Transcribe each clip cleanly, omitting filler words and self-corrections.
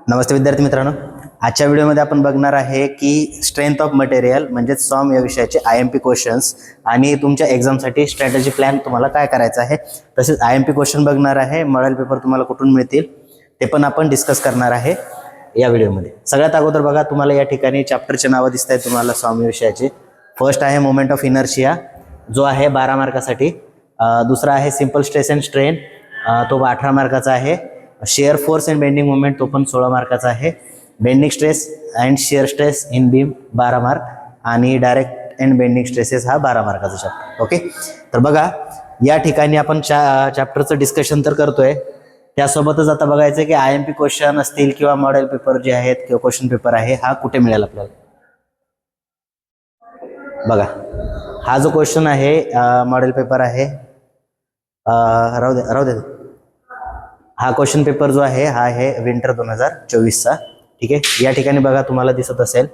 नमस्ते विद्यार्थी मित्रांनो, आजच्या व्हिडिओमध्ये आपण बघणार आहे की स्ट्रेंथ ऑफ मटेरियल म्हणजेच सॉम या विषयाचे IMP क्वेश्चन्स आणि तुमच्या एक्झामसाठी स्ट्रॅटेजी प्लॅन तुम्हाला काय करायचं आहे, तसेच IMP क्वेश्चन बघणार आहे. मॉडेल पेपर तुम्हाला कुठून मिळतील ते पण आपण डिस्कस करणार आहे या व्हिडिओमध्ये. सगळ्यात अगोदर बघा, तुम्हाला या ठिकाणी चॅप्टरचे नावं दिसत आहेत तुम्हाला सॉम या विषयाचे. फर्स्ट आहे मोमेंट ऑफ इनर्शिया, जो आहे 12 मार्कासाठी. दुसरा आहे सिंपल स्ट्रेस अँड स्ट्रेन, तो 18 मार्काचा आहे. Share force and bending moment, तो पण 16 मार्काचा आहे. Bending stress and share stress in beam 12 mark आणि डायरेक्ट अँड बेंडिंग स्ट्रेसेस हा 12 मार्काचा चॅप्टर. ओके, तर बघा या ठिकाणी आपण चॅप्टरचं डिस्कशन तर करतोय, त्यासोबतच आता बघायचं की IMP क्वेश्चन असतील किंवा मॉडेल पेपर जे आहेत किंवा क्वेश्चन पेपर आहे हा कुठे मिळेल आपल्याला. बघा, हा जो क्वेश्चन आहे मॉडेल पेपर आहे, राहू दे. हा क्वेश्चन पेपर जो आहे हा आहे विंटर 2024चा. ठीक आहे, या ठिकाणी बघा तुम्हाला दिसत असेल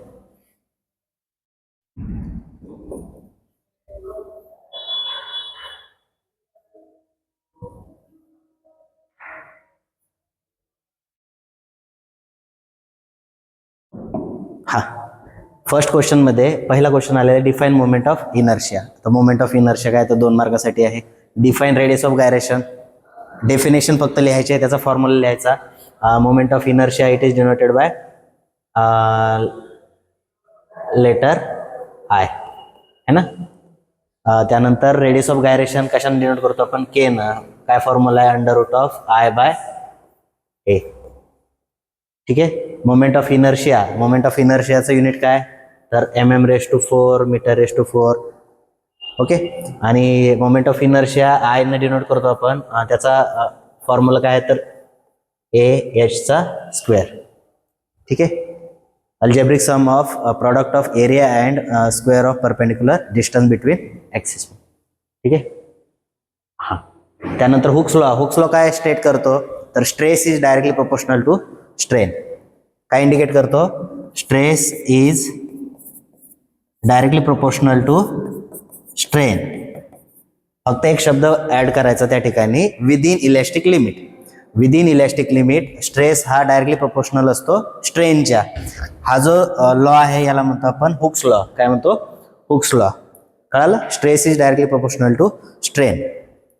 हा फर्स्ट क्वेश्चन मध्ये पहिला क्वेश्चन आलेला आहे डिफाईन मोमेंट ऑफ इनर्शिया. तर मोमेंट ऑफ इनर्शिया काय, तर 2 मार्कासाठी आहे. Define radius of gyration, definition फक्त लिहायची आहे, त्याचा फॉर्म्युला लिहायचा. Moment of inertia it is denoted by letter I, है ना. त्यानंतर रेडियस ऑफ गायरेशन कशाने डिनोट करतो आपण, के न. काय फॉर्म्युला आहे, under root of I by A. ठीक आहे. मोमेंट ऑफ इनर्शियाचं युनिट काय, तर mm⁴ मीटर⁴. ओके, आणि मोमेंट ऑफ इनर्शिया आय ने डिनोट करतो आपण, त्याचा फॉर्म्युला काय आहे, तर AH². ठीक आहे. Algebraic sum of product of area and square of perpendicular distance between axis. ठीक आहे. हां, त्यानंतर हुक्स लॉ काय स्टेट करतो, तर stress is directly proportional to strain. काय इंडिकेट करतो, stress is directly proportional to strain. फक्त एक शब्द ऍड करायचा त्या ठिकाणी, within elastic limit. Within elastic limit stress हा डायरेक्टली प्रोपोर्शनल असतो स्ट्रेनच्या. हा जो लॉ आहे याला म्हणतो आपण हुक्स लॉ. काय म्हणतो, हुक्स लॉ. कळालं, stress is directly proportional to strain,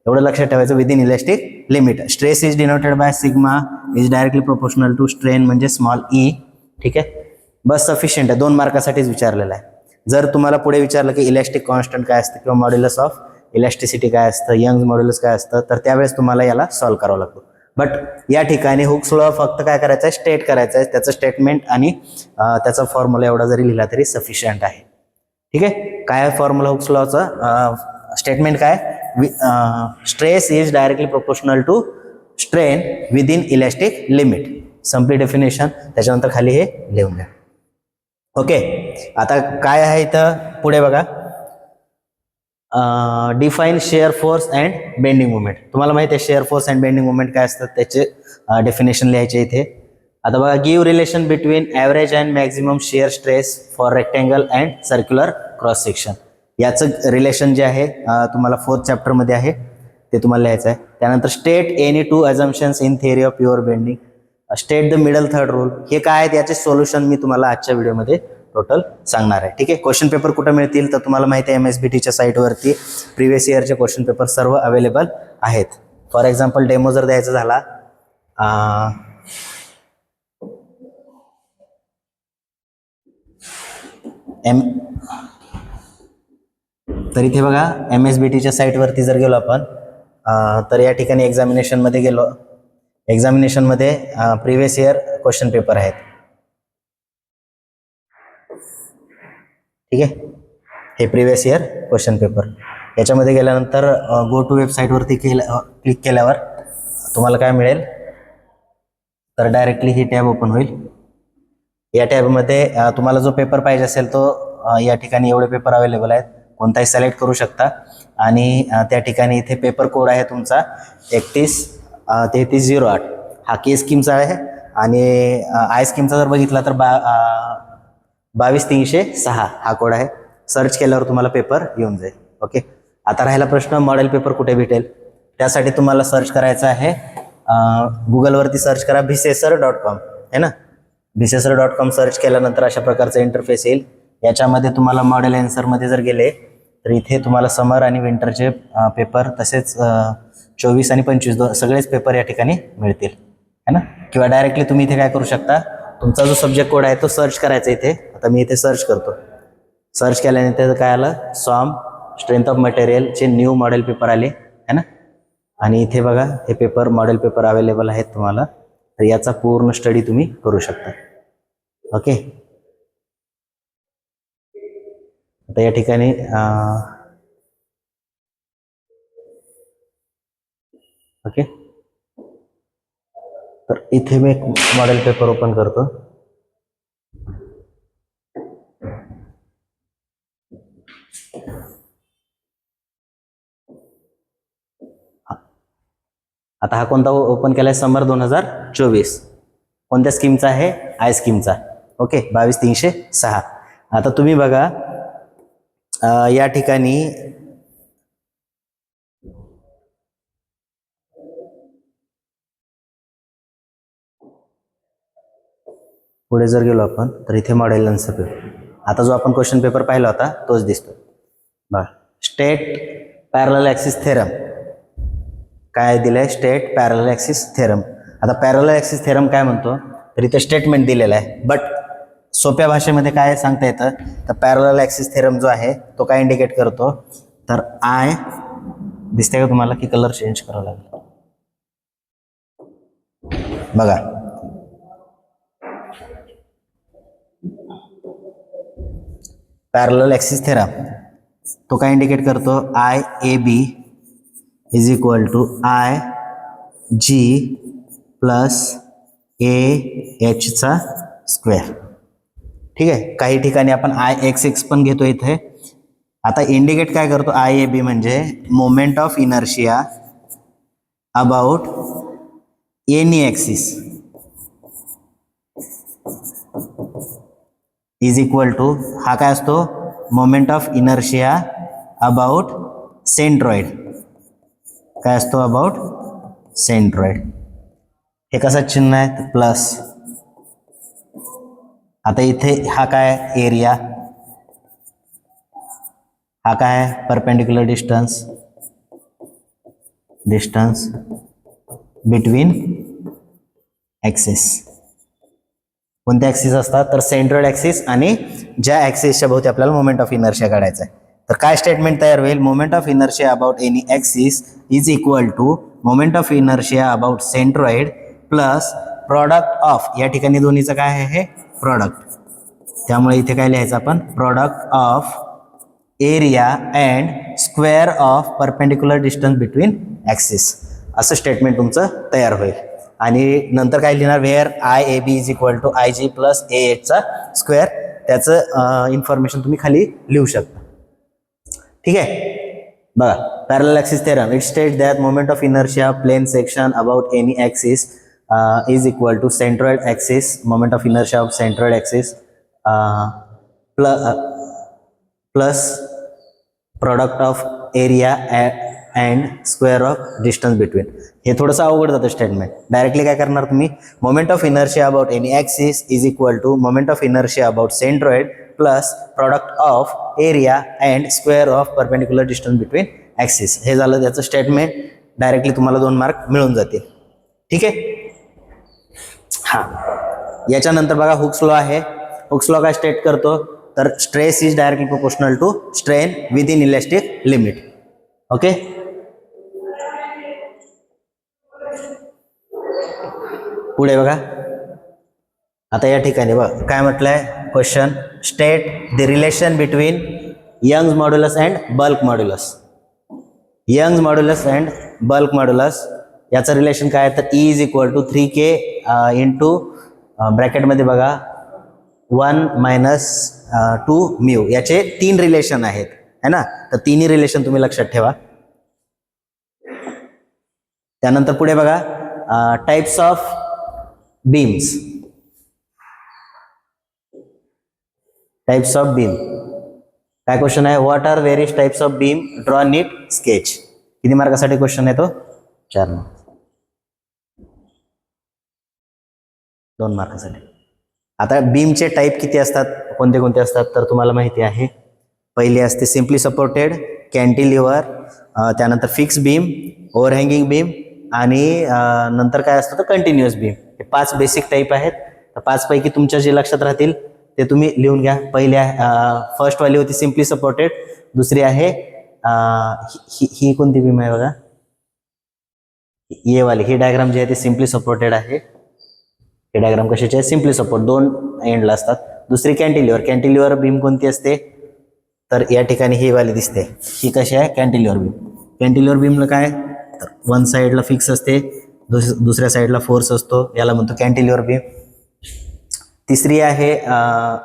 एवढं लक्षात ठेवायचं. Within elastic limit stress is denoted by sigma is directly proportional to strain म्हणजे स्मॉल ई. ठीक आहे, बस सफिशियंट आहे. 2 मार्कासाठीच विचारलेलं आहे. जर तुम्हाला पुढे विचारलं की इलॅस्टिक कॉन्स्टंट काय असतं किंवा मॉड्युलस ऑफ इलॅस्टिसिटी काय असतं, यंग मॉड्युलस काय असतं, तर त्यावेळेस तुम्हाला याला सॉल्व्ह करावं लागतं. बट या ठिकाणी हुक्स लॉ फक्त काय करायचं आहे, स्टेट करायचं आहे. त्याचं स्टेटमेंट आणि त्याचा फॉर्म्युला एवढा जरी लिहिला तरी सफिशियंट आहे. ठीक आहे. काय फॉर्म्युला हुक्स लॉचं स्टेटमेंट काय, stress is directly proportional to strain within elastic limit. संपली डेफिनेशन. त्याच्यानंतर खाली हे लिहून द्या. ओके, आता काय आहे इथं पुढे बघा, define share force and bending movement. तुम्हाला माहिती आहे share force and bending movement काय असतात, त्याचे डेफिनेशन लिहायचे इथे. आता बघा, give relation between average and maximum share stress for rectangle and circular cross section. याचं रिलेशन जे आहे तुम्हाला 4th चॅप्टरमध्ये आहे, ते तुम्हाला लिहायचं आहे. त्यानंतर state any 2 assumptions in theory of pure bending, state the middle third rule. हे काय आहेत याचे सोल्युशन मी तुम्हाला आजच्या व्हिडिओमध्ये टोटल सांगणार आहे. ठीक आहे. क्वेश्चन पेपर कुठं मिळतील, तर तुम्हाला माहिती आहे MSBTच्या साईटवरती प्रिव्हियस इयरचे क्वेश्चन पेपर सर्व अवेलेबल आहेत. फॉर एक्झाम्पल डेमो जर द्यायचा झाला, तर इथे बघा MSBTच्या साईटवरती जर गेलो आपण, तर या ठिकाणी एक्झामिनेशनमध्ये गेलो, एक्झामिनेशनमध्ये प्रिव्हियस इयर क्वेश्चन पेपर आहेत. ठीक आहे, हे प्रिव्हियस इयर क्वेश्चन पेपर. याच्यामध्ये गेल्यानंतर गो टू वेबसाईटवरती क्लिक केल्यावर तुम्हाला काय मिळेल, तर डायरेक्टली ही टॅब ओपन होईल. या टॅबमध्ये तुम्हाला जो पेपर पाहिजे असेल तो या ठिकाणी एवढे पेपर अवेलेबल आहेत, कोणताही सिलेक्ट करू शकता. आणि त्या ठिकाणी इथे पेपर कोड आहे तुमचा 313308. हा के स्कीमचा आहे आणि आय स्कीमचा जर बघितला तर 22306 हा कोड आहे. सर्च केल्यावर तुम्हाला पेपर येऊन जाईल. ओके, आता राहिला प्रश्न मॉडेल पेपर कुठे भेटेल. त्यासाठी तुम्हाला सर्च करायचं आहे गुगलवरती सर्च करा भिसेसर.com है ना. भिसेसर.com सर्च केल्यानंतर अशा प्रकारचा इंटरफेस येईल. याच्यामध्ये तुम्हाला मॉडेल आन्सरमध्ये जर गेले तर इथे तुम्हाला समर आणि विंटरचे पेपर तसेच 24 आणि 25 सगळेच पेपर या ठिकाणी मिळतील है ना. किंवा डायरेक्टली तुम्ही इथे काय करू शकता, तुमचा जो सब्जेक्ट कोड आहे तो सर्च करायचा इथे. आता मी इथे सर्च करतो. सर्च केल्यानंतर काय आलं, सॉम स्ट्रेंथ ऑफ मटेरियलचे न्यू मॉडेल पेपर आले है ना. आणि इथे बघा हे पेपर मॉडेल पेपर अवेलेबल आहेत तुम्हाला, तर याचा पूर्ण स्टडी तुम्ही करू शकता. ओके. आता या ठिकाणी ओके, तर इथे मी एक मॉडेल पेपर ओपन करतो. आता हा कोणता ओपन केलाय, समर 2024. कोणत्या स्कीमचा आहे, आय स्कीमचा. ओके, 22,306. आता तुम्ही बघा या ठिकाणी पुढे जर गेलो आपण तर इथे मॉडेल आन्सर पेपर. आता जो आपण क्वेश्चन पेपर पाहिला होता तोच दिसतो बघा. स्टेट पॅरलल ॲक्सिस थेरम काय दिलंय, स्टेट पॅरलल ॲक्सिस थेरम. आता पॅरलल ॲक्सिस थेरम काय म्हणतो, तर इथे स्टेटमेंट दिलेलं आहे, बट सोप्या भाषेमध्ये काय सांगता येतं, तर पॅरलल ॲक्सिस थेरम जो आहे तो काय इंडिकेट करतो, तर आय दिसते का तुम्हाला की कलर चेंज करावा लागेल बघा. पॅरलल ॲक्सिस थेरम तो काय इंडिकेट करतो, I A B is equal to I G plus A एचचा स्क्वेअर. ठीक आहे. काही ठिकाणी आपण आय एक्स एक्स पण घेतो इथे. आता इंडिकेट काय करतो, आय ए बी म्हणजे moment of inertia about any axis is equal to, हा काय असतो, moment of inertia about centroid. काय असतो, अबाउट सेंट्रॉइड. हे कसं चिन्ह आहे, तर प्लस. आता इथे हा काय एरिया, हा काय परपेंडिक्युलर डिस्टन्स बिटवीन ॲक्सिस. कोणते ॲक्सिस असतात, तर सेंट्रॉइड ॲक्सिस आणि ज्या ॲक्सिसच्या भोवती आपल्याला मोमेंट ऑफ इनर्शिया काढायचा आहे. तर काय स्टेटमेंट तयार होईल, moment of inertia about any axis is equal to moment of inertia about centroid plus product of, या ठिकाणी दोन्हीचं काय आहे, हे प्रॉडक्ट. त्यामुळे इथे काय लिहायचं आपण, product of area and square of perpendicular distance between axis, असं स्टेटमेंट तुमचं तयार होईल. आणि नंतर काय लिहिणार, where I A B is equal to I G plus A एचचा स्क्वेअर. त्याचं इन्फॉर्मेशन तुम्ही खाली लिहू शकता. ठीक आहे. बघा, parallel axis theorem, it state that moment of inertia plane section about any axis is equal to centroid axis, moment of inertia of centroid axis plus product of area and square of distance between. हे थोडंसं अवघड जातं statement. Directly काय करणार तुम्ही, moment of inertia about any axis is equal to moment of inertia about centroid plus product of area and square of perpendicular distance between axis. हे झालं त्याचं स्टेटमेंट. डायरेक्टली तुम्हाला 2 मार्क मिळून जातील. ठीक आहे. हां, याच्यानंतर बघा हुक्स लॉ आहे. हुक्स लॉ काय स्टेट करतो, तर stress is directly proportional to strain within elastic limit. Okay. पुढे बघा, आता या ठिकाणी बघा काय म्हटलंय question, state the relation between Young's modulus and bulk modulus. Young's modulus and bulk modulus याचं रिलेशन काय आहे, तर E is equal to 3K into ब्रॅकेटमध्ये बघा 1 मायनस 2 म्यू. याचे 3 रिलेशन आहेत है ना. तर तिन्ही रिलेशन तुम्ही लक्षात ठेवा. त्यानंतर पुढे बघा, types of beams. Types of beam काय क्वेश्चन आहे, what are various types of beam, draw neat sketch. किती मार्कासाठी क्वेश्चन आहे तो, 4 मार्क. 2 मार्कासाठी. आता बीमचे टाईप किती असतात, कोणते कोणते असतात तर तुम्हाला माहिती आहे. पहिली असते सिम्पली सपोर्टेड, कॅन्टिलिव्हर, त्यानंतर फिक्स बीम, ओव्हरहँगिंग बीम आणि नंतर काय असतं तर कंटिन्युअस बीम. हे 5 बेसिक टाईप आहेत. तर 5 पैकी तुमच्या जे लक्षात राहतील ते तुम्ही लिहून घ्या. पहिल्या फर्स्ट वाली होती सिम्पली सपोर्टेड, दुसरी आहे ही कोणती बीम आहे बघा, ये वाली, ही डायग्राम जी आहे ती सिम्पली सपोर्टेड आहे. हे डायग्राम कशाची आहे, सिम्पली सपोर्ट, 2 एंडला असतात. दुसरी कॅन्टिलिव्हर, कॅन्टिलिव्हर बीम कोणती असते तर या ठिकाणी ही वाली दिसते, ही कशी आहे कॅन्टिलिव्हर बीम. कॅन्टिलिव्हर बीमला काय तर 1 साईडला फिक्स असते, दुसऱ्या साईडला फोर्स असतो, याला म्हणतो कॅन्टिलिव्हर बीम. तिसरी आहे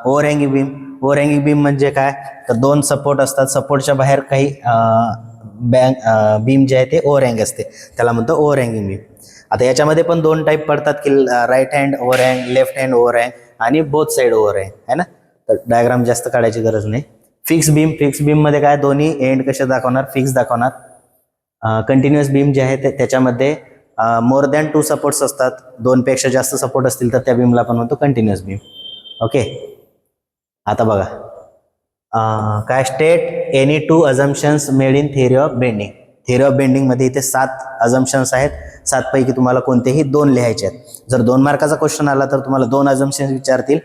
ओव्हरहँगिंग बीम. ओव्हरहँगिंग बीम म्हणजे काय तर 2 सपोर्ट असतात, सपोर्टच्या बाहेर काही बीम जे आहे ते ओव्हरहँग असते, त्याला म्हणतो ओव्हरहँगिंग बीम. आता याच्यामध्ये पण 2 टाईप पडतात की राईट हँड ओव्हरहँग, लेफ्ट हँड ओव्हरहँग आणि बोथ साईड ओव्हरहँग आहे ना. तर डायग्राम जास्त काढायची गरज नाही. फिक्स बीम, फिक्स बीम मध्ये काय दोन्ही एंड कसे दाखवणार, फिक्स दाखवणार. कंटिन्युअस बीम जे आहे त्याच्यामध्ये मोर दॅन 2 सपोर्ट्स असतात, 2 पेक्षा जास्त सपोर्ट असतील तर त्या बीमला आपण म्हणतो कंटिन्युअस बीम. ओके. आता बघा काय state any 2 assumptions made in theory of bending. Theory of bending मध्ये इथे 7 अझम्पशन्स आहेत, 7 पैकी तुम्हाला कोणतेही 2 लिहायचे आहेत. जर 2 मार्काचा क्वेश्चन आला तर तुम्हाला 2 अझम्पशन्स विचारतील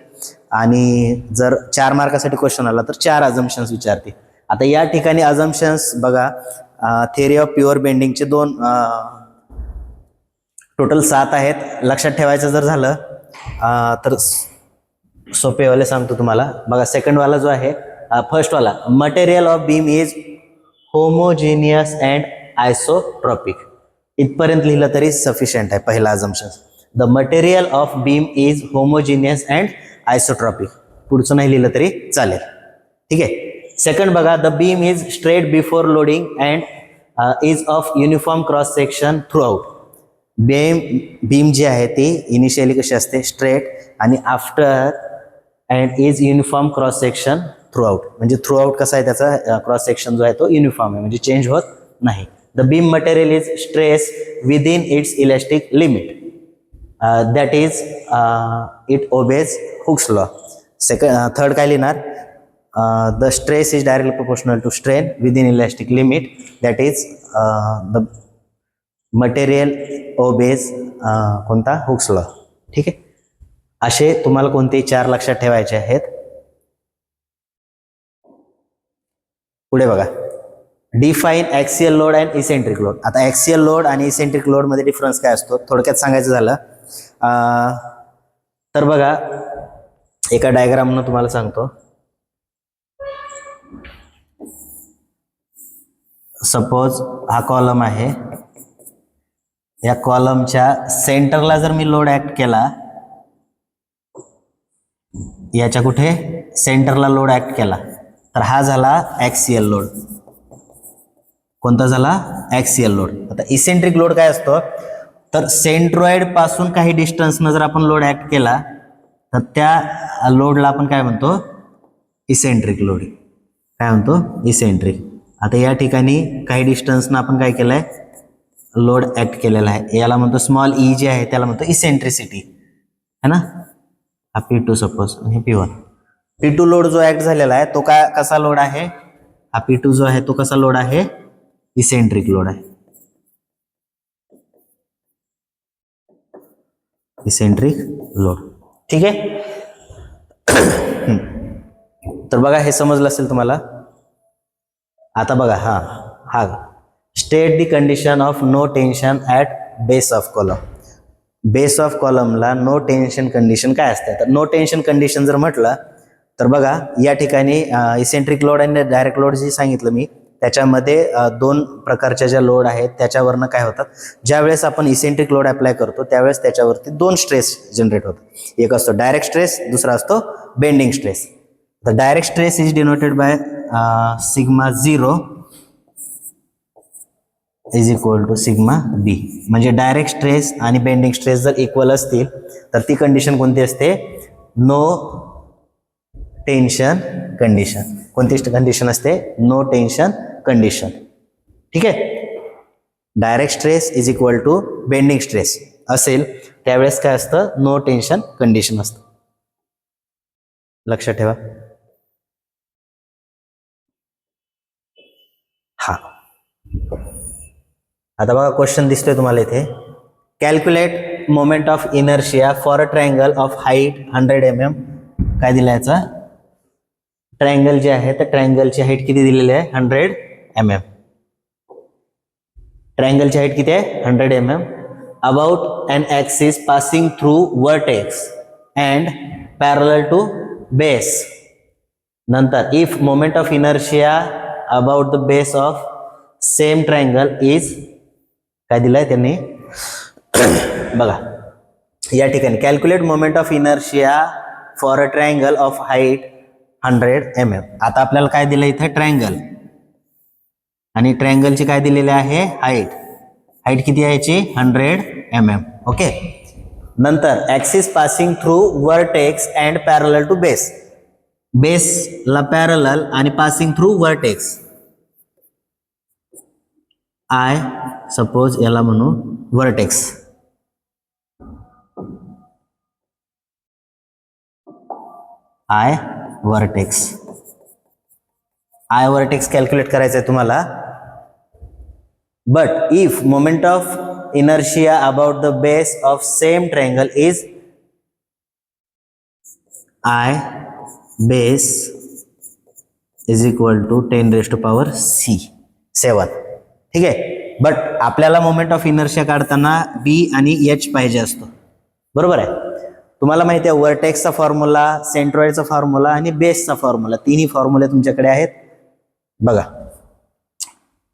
आणि जर 4 मार्कासाठी क्वेश्चन आला तर 4 अझम्पशन्स विचारतील. आता या ठिकाणी अझम्पशन्स बघा, थिअरी ऑफ प्युअर बेंडिंगचे 2 टोटल 7 आहेत. लक्षात ठेवायचं जर झालं तर सोपेवाले सांगतो तुम्हाला. बघा सेकंड वाला जो आहे, फर्स्ट वाला, material of beam is homogeneous and isotropic. इथपर्यंत लिहिलं तरी सफिशियंट आहे पहिला assumption. The material of beam is homogeneous and isotropic. पुढचं नाही लिहिलं तरी चालेल, ठीक आहे. सेकंड बघा, the beam is straight before loading and is of uniform cross section throughout. Beam जी आहे ती इनिशियली कशी असते स्ट्रेट आणि after and is uniform cross section throughout. म्हणजे थ्रू आउट कसा आहे त्याचा क्रॉस सेक्शन जो आहे तो युनिफॉर्म आहे, म्हणजे चेंज होत नाही. The beam material is stress within its elastic limit, that is it obeys Hooke's law. Third काय लिहिणार, the stress is directly proportional to strain within elastic limit, that is the material obeys कोणता Hooke's law. ठीक आहे. असे तुम्हाला कोणतेही 4 लक्षात ठेवायचे आहेत. पुढे बघा, define axial load and eccentric load. आता ॲक्सियल लोड आणि इसेंट्रिक लोड मध्ये डिफरन्स काय असतो थोडक्यात सांगायचं झालं तर बघा, एका डायग्रामनं तुम्हाला सांगतो. सपोज हा कॉलम आहे, या कॉलमच्या सेंटरला जर मी लोड ऍक्ट केला, याच्या कुठे सेंटरला लोड ऍक्ट केला तर हा झाला ॲक्सियल लोड. कोणता झाला ॲक्सियल लोड. आता इसेंट्रिक लोड काय असतो तर सेंट्रॉइड पासून काही डिस्टन्सनं जर आपण लोड ऍक्ट केला तर त्या लोडला आपण काय म्हणतो इसेंट्रिक लोड. काय म्हणतो इसेंट्रिक. आता या ठिकाणी काही डिस्टन्सनं आपण काय केलंय लोड ऍक्ट केलेला आहे, याला म्हणतो स्मॉल ई जे आहे त्याला म्हणतो इसेंट्रिसिटी है ना. हा P2 सपोज आणि P1. P2 लोड जो ऍक्ट झालेला आहे तो काय कसा लोड आहे, हा P2 जो आहे तो कसा लोड आहे इसेंट्रिक लोड आहे. Eccentric load. ठीक आहे. तर बघा हे समजलं असेल तुम्हाला. आता बघा हा state the condition of no tension at base of column. Base of कॉलमला नो टेन्शन कंडिशन काय असते. तर नो टेन्शन कंडिशन जर म्हटलं तर बघा या ठिकाणी इसेंट्रिक लोड आणि डायरेक्ट लोड जे सांगितलं मी त्याच्यामध्ये 2 प्रकारच्या ज्या लोड आहेत त्याच्यावरनं काय होतात, ज्यावेळेस आपण इसेंट्रिक लोड अप्लाय करतो त्यावेळेस त्याच्यावरती 2 स्ट्रेस जनरेट होतात. एक असतो डायरेक्ट स्ट्रेस, दुसरा असतो bending stress. The direct stress is denoted by sigma 0 is equal to sigma B. म्हणजे डायरेक्ट स्ट्रेस आणि बेंडिंग स्ट्रेस जर इक्वल असतील तर ती कंडिशन कोणती असते, नो टेन्शन कंडिशन. कोणती कंडिशन असते, नो टेन्शन कंडिशन. ठीक आहे. Direct stress is equal to bending stress असेल त्यावेळेस काय असतं, नो टेन्शन कंडिशन असतं. लक्षात ठेवा. हा, आता बघा क्वेश्चन दिसतोय तुम्हाला इथे. Calculate moment of inertia for a triangle of height 100 mm. काय दिलं याचा, ट्रायंगल जे आहे त्या ट्रायंगलची हाईट किती दिलेली आहे, 100 mm. ट्रायंगलची हाईट किती आहे, 100 mm. About an axis passing through vertex and parallel to base. नंतर if moment of inertia about the base of same triangle is, काय दिलंय त्यांनी बघा या ठिकाणी, calculate moment of inertia for a triangle of height 100 mm. आता आपल्याला काय दिलं इथे, ट्रायंगल, आणि ट्रायंगलची काय दिलेली आहे, हाईट. हाईट किती आहे याची, 100 mm. ओके. नंतर axis passing through vertex and parallel to base. बेसला पॅरलल आणि passing through vertex. I suppose याला म्हणू vertex. I vertex. I vertex calculate करायचं आहे तुम्हाला. But if moment of inertia about the base of same triangle is I base is equal to 10⁻⁶. ठीक आहे. But आपल्याला मोमेंट ऑफ इनर्शिया काढताना बी आणि एच पाहिजे असतो, बरोबर आहे. तुम्हाला माहिती आहे वर्टेक्सचा फॉर्म्युला, सेंट्रॉइडचा फॉर्म्युला आणि बेसचा फॉर्म्युला, तिन्ही फॉर्म्युले तुमच्याकडे आहेत. बघा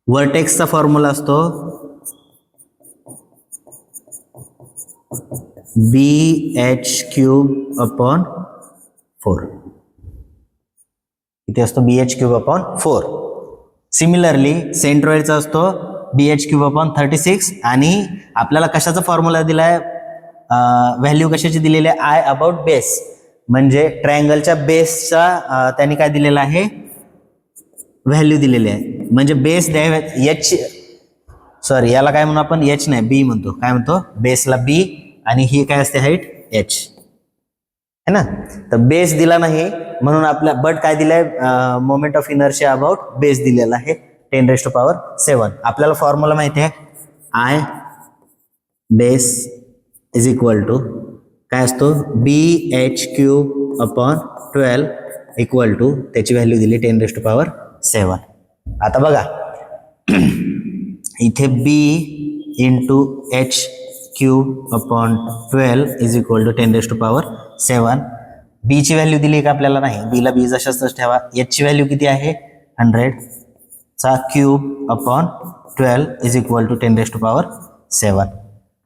वर्टेक्सचा फॉर्म्युला असतो BH³/4. इथे असतो BH³/4. सिमिलरली सेंट्रॉइडचा असतो BH³/36. आणि आपल्याला कशाचा फॉर्म्युला दिलाय, व्हॅल्यू कशाची दिलेली आहे, आय अबाउट बेस. म्हणजे ट्रायंगलच्या बेसचा त्यांनी काय दिलेला आहे, व्हॅल्यू दिलेली आहे. म्हणजे बेस द्यावे एच, सॉरी याला काय म्हणू आपण, एच नाही बी म्हणतो. काय म्हणतो, बेसला बी आणि ही काय असते हाईट एच, है ना. तर बेस दिला नाही म्हणून आपल्या, बट काय दिलंय, moment of inertia about base दिलेला आहे 10⁻⁷. आपल्याला फॉर्म्युला माहिती आहे, I base is equal to काय असतो, BH³/12 इक्वल टू त्याची व्हॅल्यू दिली 10⁻⁷. आता बघा इथे B into H³/12 is equal to 10⁻⁷. B ची व्हॅल्यू दिली का आपल्याला, नाही. बीला बी जशाच ठेवा. एच ची व्हॅल्यू किती आहे, 100/³ इज इक्वल टू 10⁻⁷.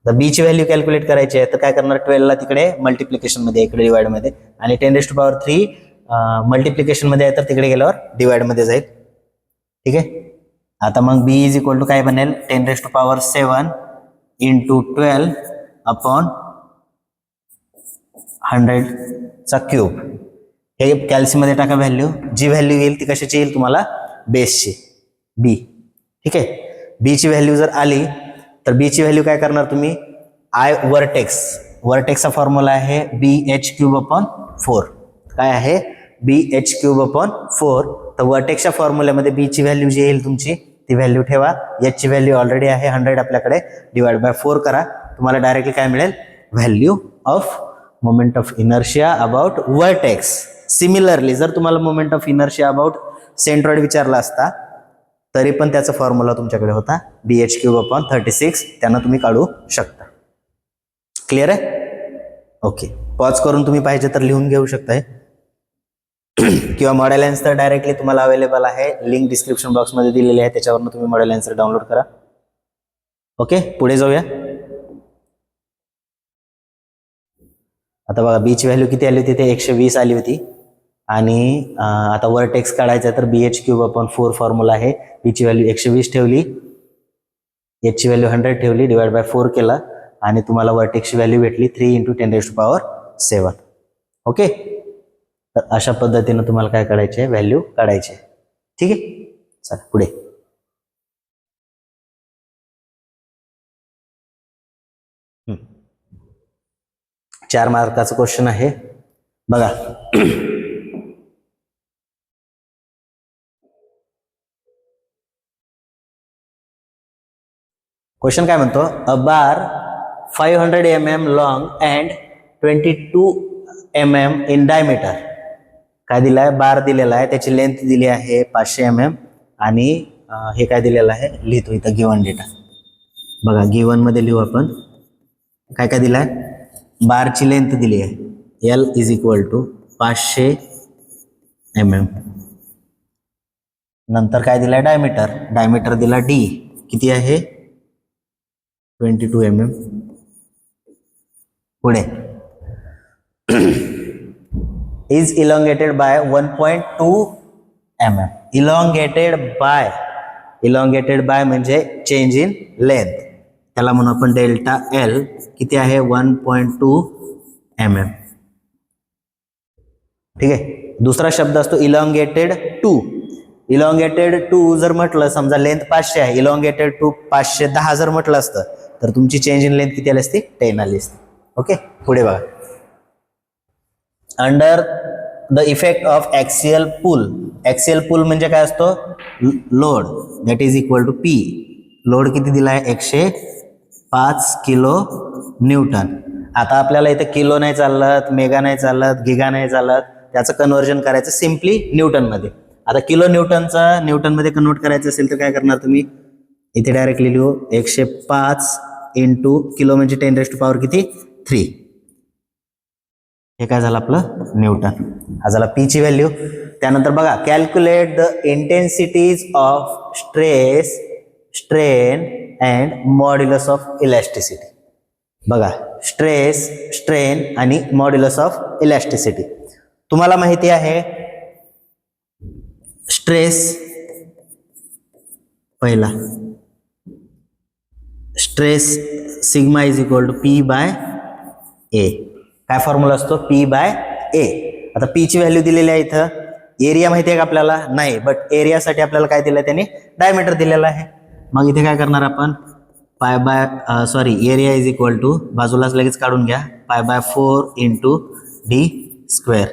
तर बी ची व्हॅल्यू कॅल्क्युलेट करायची आहे तर काय करणार, 12 ला तिकडे मल्टिप्लिकेशन मध्ये, इकडे डिवाइड मध्ये, आणि 10⁻³ मल्टिप्लिकेशन मध्ये आहे तर तिकडे गेल्यावर डिवाइड मध्ये जाईल. ठीक आहे. आता मग बी इज इक्वल टू काय बनेल, 10⁻⁷ इंटू 12/100⁵. हे कॅल्सीमध्ये टाका व्हॅल्यू. जी व्हॅल्यू येईल ती कशाची येईल तुम्हाला, बेसची, बी. ठीक आहे. बी ची व्हॅल्यू जर आली तर बी ची व्हॅल्यू काय करणार तुम्ही, आय वर्टेक्स. वर्टेक्सचा फॉर्म्युला आहे BH³/4. काय आहे, BH³/4. तर वर्टेक्सच्या फॉर्म्युल्यामध्ये बी ची व्हॅल्यू जी येईल तुमची ती व्हॅल्यू ठेवा. एच ची व्हॅल्यू ऑलरेडी आहे 100 आपल्याकडे, डिवाइड बाय 4 करा. तुम्हाला डायरेक्टली काय मिळेल, value of moment of inertia about vertex. Similarly जर तुम्हाला moment of inertia about centroid विचारला असता तरी पण त्याचा फॉर्म्युला तुमच्याकडे होता BH³/36. त्यांना तुम्ही काढू शकता. क्लिअर आहे. ओके. पॉज करून तुम्ही पाहिजे तर लिहून घेऊ शकताय किंवा मॉडेल आन्सर डायरेक्टली तुम्हाला अवेलेबल आहे, लिंक डिस्क्रिप्शन बॉक्समध्ये दिलेली आहे, त्याच्यावरून तुम्ही मॉडेल आन्सर डाउनलोड करा. ओके, पुढे जाऊया. आता बघा बी ची व्हॅल्यू किती आली होती, ते 120 आली होती. आणि आता वर्टेक्स काढायचा तर BH³/4 फॉर्म्युला आहे. बी ची व्हॅल्यू 120 ठेवली, एच ची व्हॅल्यू 100 ठेवली, डिवाइड बाय 4 केला आणि तुम्हाला वर्टेक्सची व्हॅल्यू भेटली 3 × 10⁻⁷. ओके. तर अशा पद्धतीने तुम्हाला काय काढायचे, व्हॅल्यू काढायचे. ठीक आहे. चला पुढे. 4 मार्काचं क्वेश्चन आहे बघा. क्वेश्चन काय म्हणतो, अ बार 500 mm long and 22 mm in diameter. काय दिलाय, बार दिलेला आहे, त्याची लेंथ दिली आहे 500 mm आणि हे काय दिलेलं आहे लिहितो इथं गिवन डेटा बघा. गिवन मध्ये लिहू आपण काय काय दिलाय. बारची लेंथ दिली आहे L = 500 mm. नंतर काय दिलाय, डायमीटर. डायमीटर दिला D किती आहे 22 mm. पुढे is elongated by 1.2 mm. elongated by म्हणजे चेंज इन लेंथ, त्याला म्हणून आपण डेल्टा L किती आहे 1.2 mm. ठीक आहे. दुसरा शब्द असतो इलॉंगेटेड टू. इलॉंगेटेड टू जर म्हटलं, समजा लेंथ 500 आहे, इलॉंगेटेड टू 510 जर म्हटलं असतं तर तुमची चेंज इन लेंथ किती आली असती 10 आली असती. ओके. पुढे बघा, under the effect of axial pull. Axial pull म्हणजे काय असतो, load that is equal to P. Load किती दिला आहे 105 किलो न्यूटन. आता आपल्याला इथे किलो नाही चालत, मेगा नाही चालत, गिगा नाही चालत, त्याचं कन्व्हर्जन करायचं सिम्पली न्यूटनमध्ये. आता किलो न्यूटनचा न्यूटनमध्ये कन्वर्ट करायचं असेल तर काय करणार तुम्ही, इथे डायरेक्टली लिहू 105 इंटू किलो म्हणजे 10⁻³ किती 3. हे काय झालं आपलं न्यूटन. हा झाला P ची व्हॅल्यू. त्यानंतर बघा, calculate the intensities of stress, strain and modulus of elasticity. बघा, स्ट्रेस, स्ट्रेन आणि मॉड्युलस ऑफ इलॅस्टिसिटी. तुम्हाला माहिती आहे स्ट्रेस पहिला, stress sigma is equal to P/A. काय फॉर्म्युला असतो P/A. आता P ची व्हॅल्यू दिलेली आहे इथं. एरिया माहिती आहे का आपल्याला, नाही, बट एरियासाठी आपल्याला काय दिलं त्याने डायमीटर दिलेला आहे. मग इथे काय करणार आपण, एरिया इज इक्वल टू बाजूलाच लगेच काढून घ्या, π/4 into D square.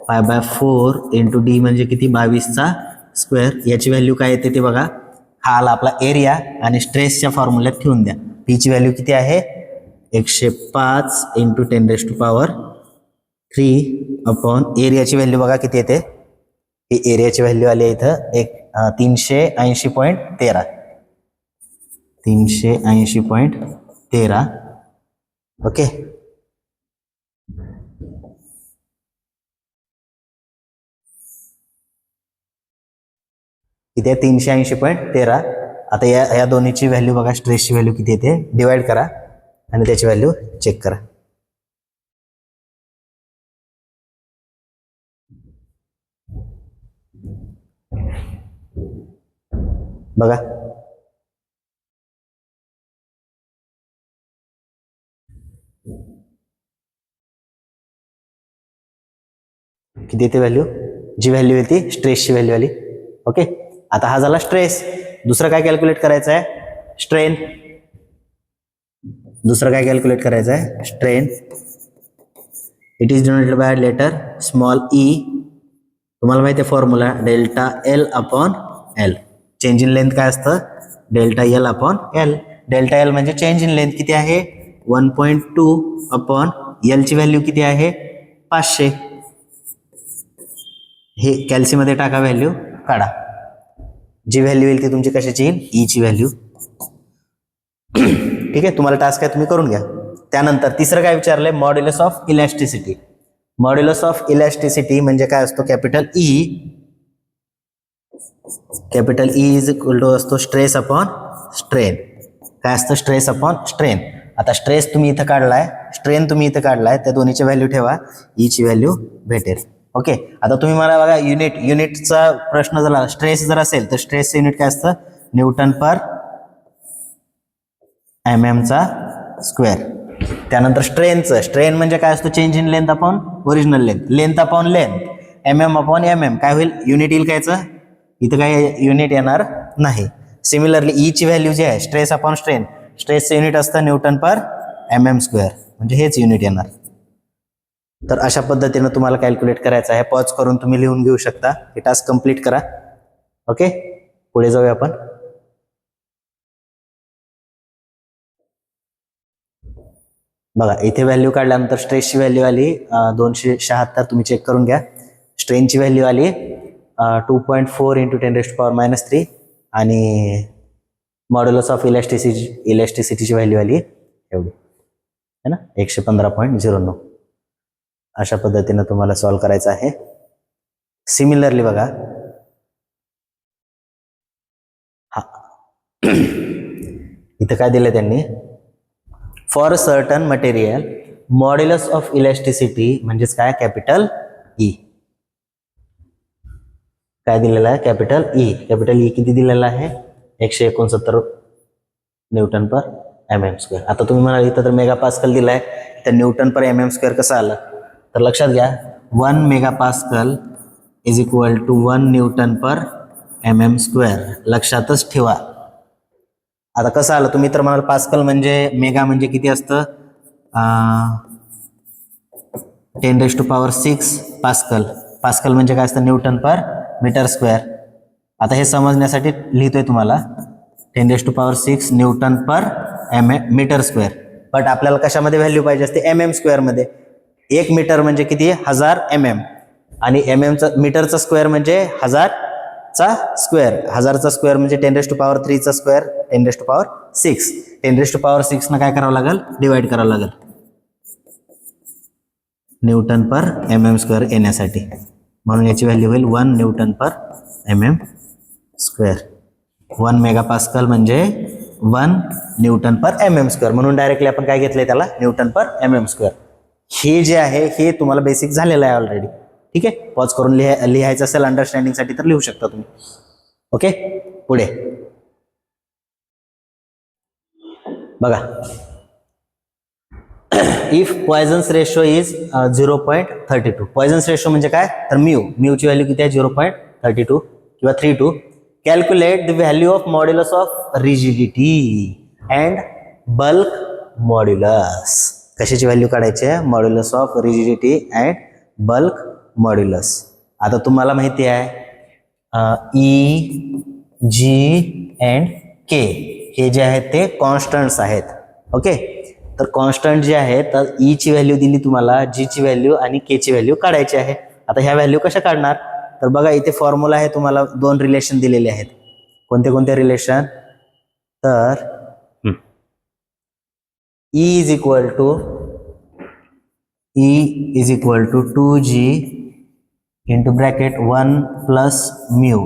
π/4 into D म्हणजे किती 22चा स्क्वेअर. याची व्हॅल्यू काय येते ते बघा. हा आला आपला एरिया आणि स्ट्रेसच्या फॉर्म्युल्यात ठेवून द्या. P ची व्हॅल्यू किती आहे 105 इंटू 10⁻³ अपॉन एरियाची व्हॅल्यू बघा किती येते. ही एरियाची व्हॅल्यू आली आहे इथं 380.13. 380.13. ओके. किती 380.13. आता या दोन्हीची व्हॅल्यू बघा, स्ट्रेसची व्हॅल्यू किती येते डिवाइड करा आणि त्याची व्हॅल्यू चेक करा. बघा, किती येते व्हॅल्यू, जी व्हॅल्यू येते स्ट्रेसची व्हॅल्यू आली. ओके. आता हा झाला स्ट्रेस. दुसरं काय कॅल्क्युलेट करायचं आहे, स्ट्रेन. दुसरं काय कॅल्क्युलेट करायचं आहे, strain. It is denoted by letter small e. तुम्हाला माहिती आहे formula delta L upon L. Change in length काय असतं, delta L upon L. Delta L म्हणजे चेंज इन लेंथ किती आहे 1.2 अपॉन L ची व्हॅल्यू किती आहे 500. हे कॅल्सी मध्ये टाका, व्हॅल्यू काढा. जी व्हॅल्यू येईल ती तुमची कशाची येईल, E ची व्हॅल्यू. ठीक आहे. तुम्हाला टास्क आहे, तुम्ही करून घ्या. त्यानंतर तिसरं काय विचारलंय, modulus of elasticity. Modulus of elasticity म्हणजे काय असतो, capital E. Capital E is equal to असतो स्ट्रेस अपॉन स्ट्रेन. काय असतं, स्ट्रेस अपॉन स्ट्रेन. आता स्ट्रेस तुम्ही इथं काढलाय, स्ट्रेन तुम्ही इथं काढलाय, त्या दोन्हीची व्हॅल्यू ठेवा, E ची व्हॅल्यू भेटेल. ओके. आता तुम्ही मला बघा, युनिटचा प्रश्न झाला, स्ट्रेस जर असेल तर स्ट्रेसचं युनिट काय असतं न्यूटन पर mm चा स्क्वेअर. त्यानंतर स्ट्रेनचं, स्ट्रेन म्हणजे काय असतो change in length upon original length, length upon length, mm upon mm. काय होईल, युनिट येईल कायचं, इथं काय युनिट येणार नाही. सिमिलरली E ची व्हॅल्यू जी आहे स्ट्रेस अपॉन स्ट्रेन, स्ट्रेसचं युनिट असतं न्यूटन पर mm स्क्वेअर, म्हणजे हेच युनिट येणार. तर अशा पद्धतीनं तुम्हाला कॅल्क्युलेट करायचं आहे. पॉज करून तुम्ही लिहून घेऊ शकता. हे टास्क कंप्लीट करा. ओके, पुढे जाऊया आपण. बघा इथे व्हॅल्यू काढल्यानंतर स्ट्रेसची व्हॅल्यू आली 276. तुम्ही चेक करून घ्या. स्ट्रेनची व्हॅल्यू आली 2.4 × 10⁻³ आणि मॉड्युलस ऑफ इलॅस्टिसिटीची व्हॅल्यू आली एवढी है ना, 115.09. अशा पद्धतीनं तुम्हाला सॉल्व्ह करायचं आहे. सिमिलरली बघा हा इथं काय दिलं त्यांनी, for certain material modulus of elasticity म्हणजेच काय, कॅपिटल ई. काय दिलेलं आहे, कॅपिटल ई. कॅपिटल ई किती दिलेला आहे, 169 Nm². आता तुम्ही म्हणाल इथं तर मेगापास्कल दिलाय, तर Nm/mm² कसं आलं, तर लक्षात घ्या 1 megapascal is equal to 1 Nm/mm². लक्षातच ठेवा. आता कसं आलं, तुम्ही तर म्हणाल पास्कल म्हणजे मेगा म्हणजे किती असतं, 10⁻⁶ पास्कल. पास्कल म्हणजे काय असतं, Nm/m². आता हे समजण्यासाठी लिहितोय तुम्हाला 10⁻⁶ Nm/m². बट आपल्याला कशामध्ये व्हॅल्यू पाहिजे असते, mm² मध्ये. 1 मीटर म्हणजे किती, 1000 mm. आणि मीटरचा स्क्वेअर म्हणजे 1000चा स्क्वेअर. 1000चा स्क्वेअर म्हणजे 10⁻³ स्क्वेअर 10⁻⁶. 10⁻⁶ काय करावं लागेल, डिवाइड करावं लागेल Nm/mm² येण्यासाठी. म्हणून याची व्हॅल्यू होईल 1 Nm/mm². 1 मेगापास्कल म्हणजे 1 Nm/mm². म्हणून डायरेक्टली आपण काय घेतलंय त्याला, Nm/mm². हे जे आहे हे तुम्हाला बेसिक झालेलं आहे ऑलरेडी. ठीक आहे, पॉज करून लिहायचं असेल अंडरस्टँडिंगसाठी तर लिहू शकता तुम्ही. ओके, पुढे बघा. If Poisson's ratio is 0.32. Poisson's ratio म्हणजे काय, तर म्यूची व्हॅल्यू किती आहे, 0.32 किंवा 32. Calculate the value of modulus of rigidity and bulk modulus. कशाची व्हॅल्यू काढायची आहे, modulus of rigidity and bulk modulus. आता तुम्हाला माहिती आहे ई, जी अँड के हे जे आहेत ते कॉन्स्टंट्स आहेत. ओके, तर कॉन्स्टंट जे आहे, तर ई ची व्हॅल्यू दिली तुम्हाला, जी ची व्हॅल्यू आणि के ची व्हॅल्यू काढायची आहे. आता ह्या व्हॅल्यू कशा काढणार, तर बघा इथे फॉर्म्युला आहे, तुम्हाला 2 रिलेशन दिलेले आहेत. कोणते कोणते रिलेशन, तर E is equal to 2G into bracket 1 plus mu.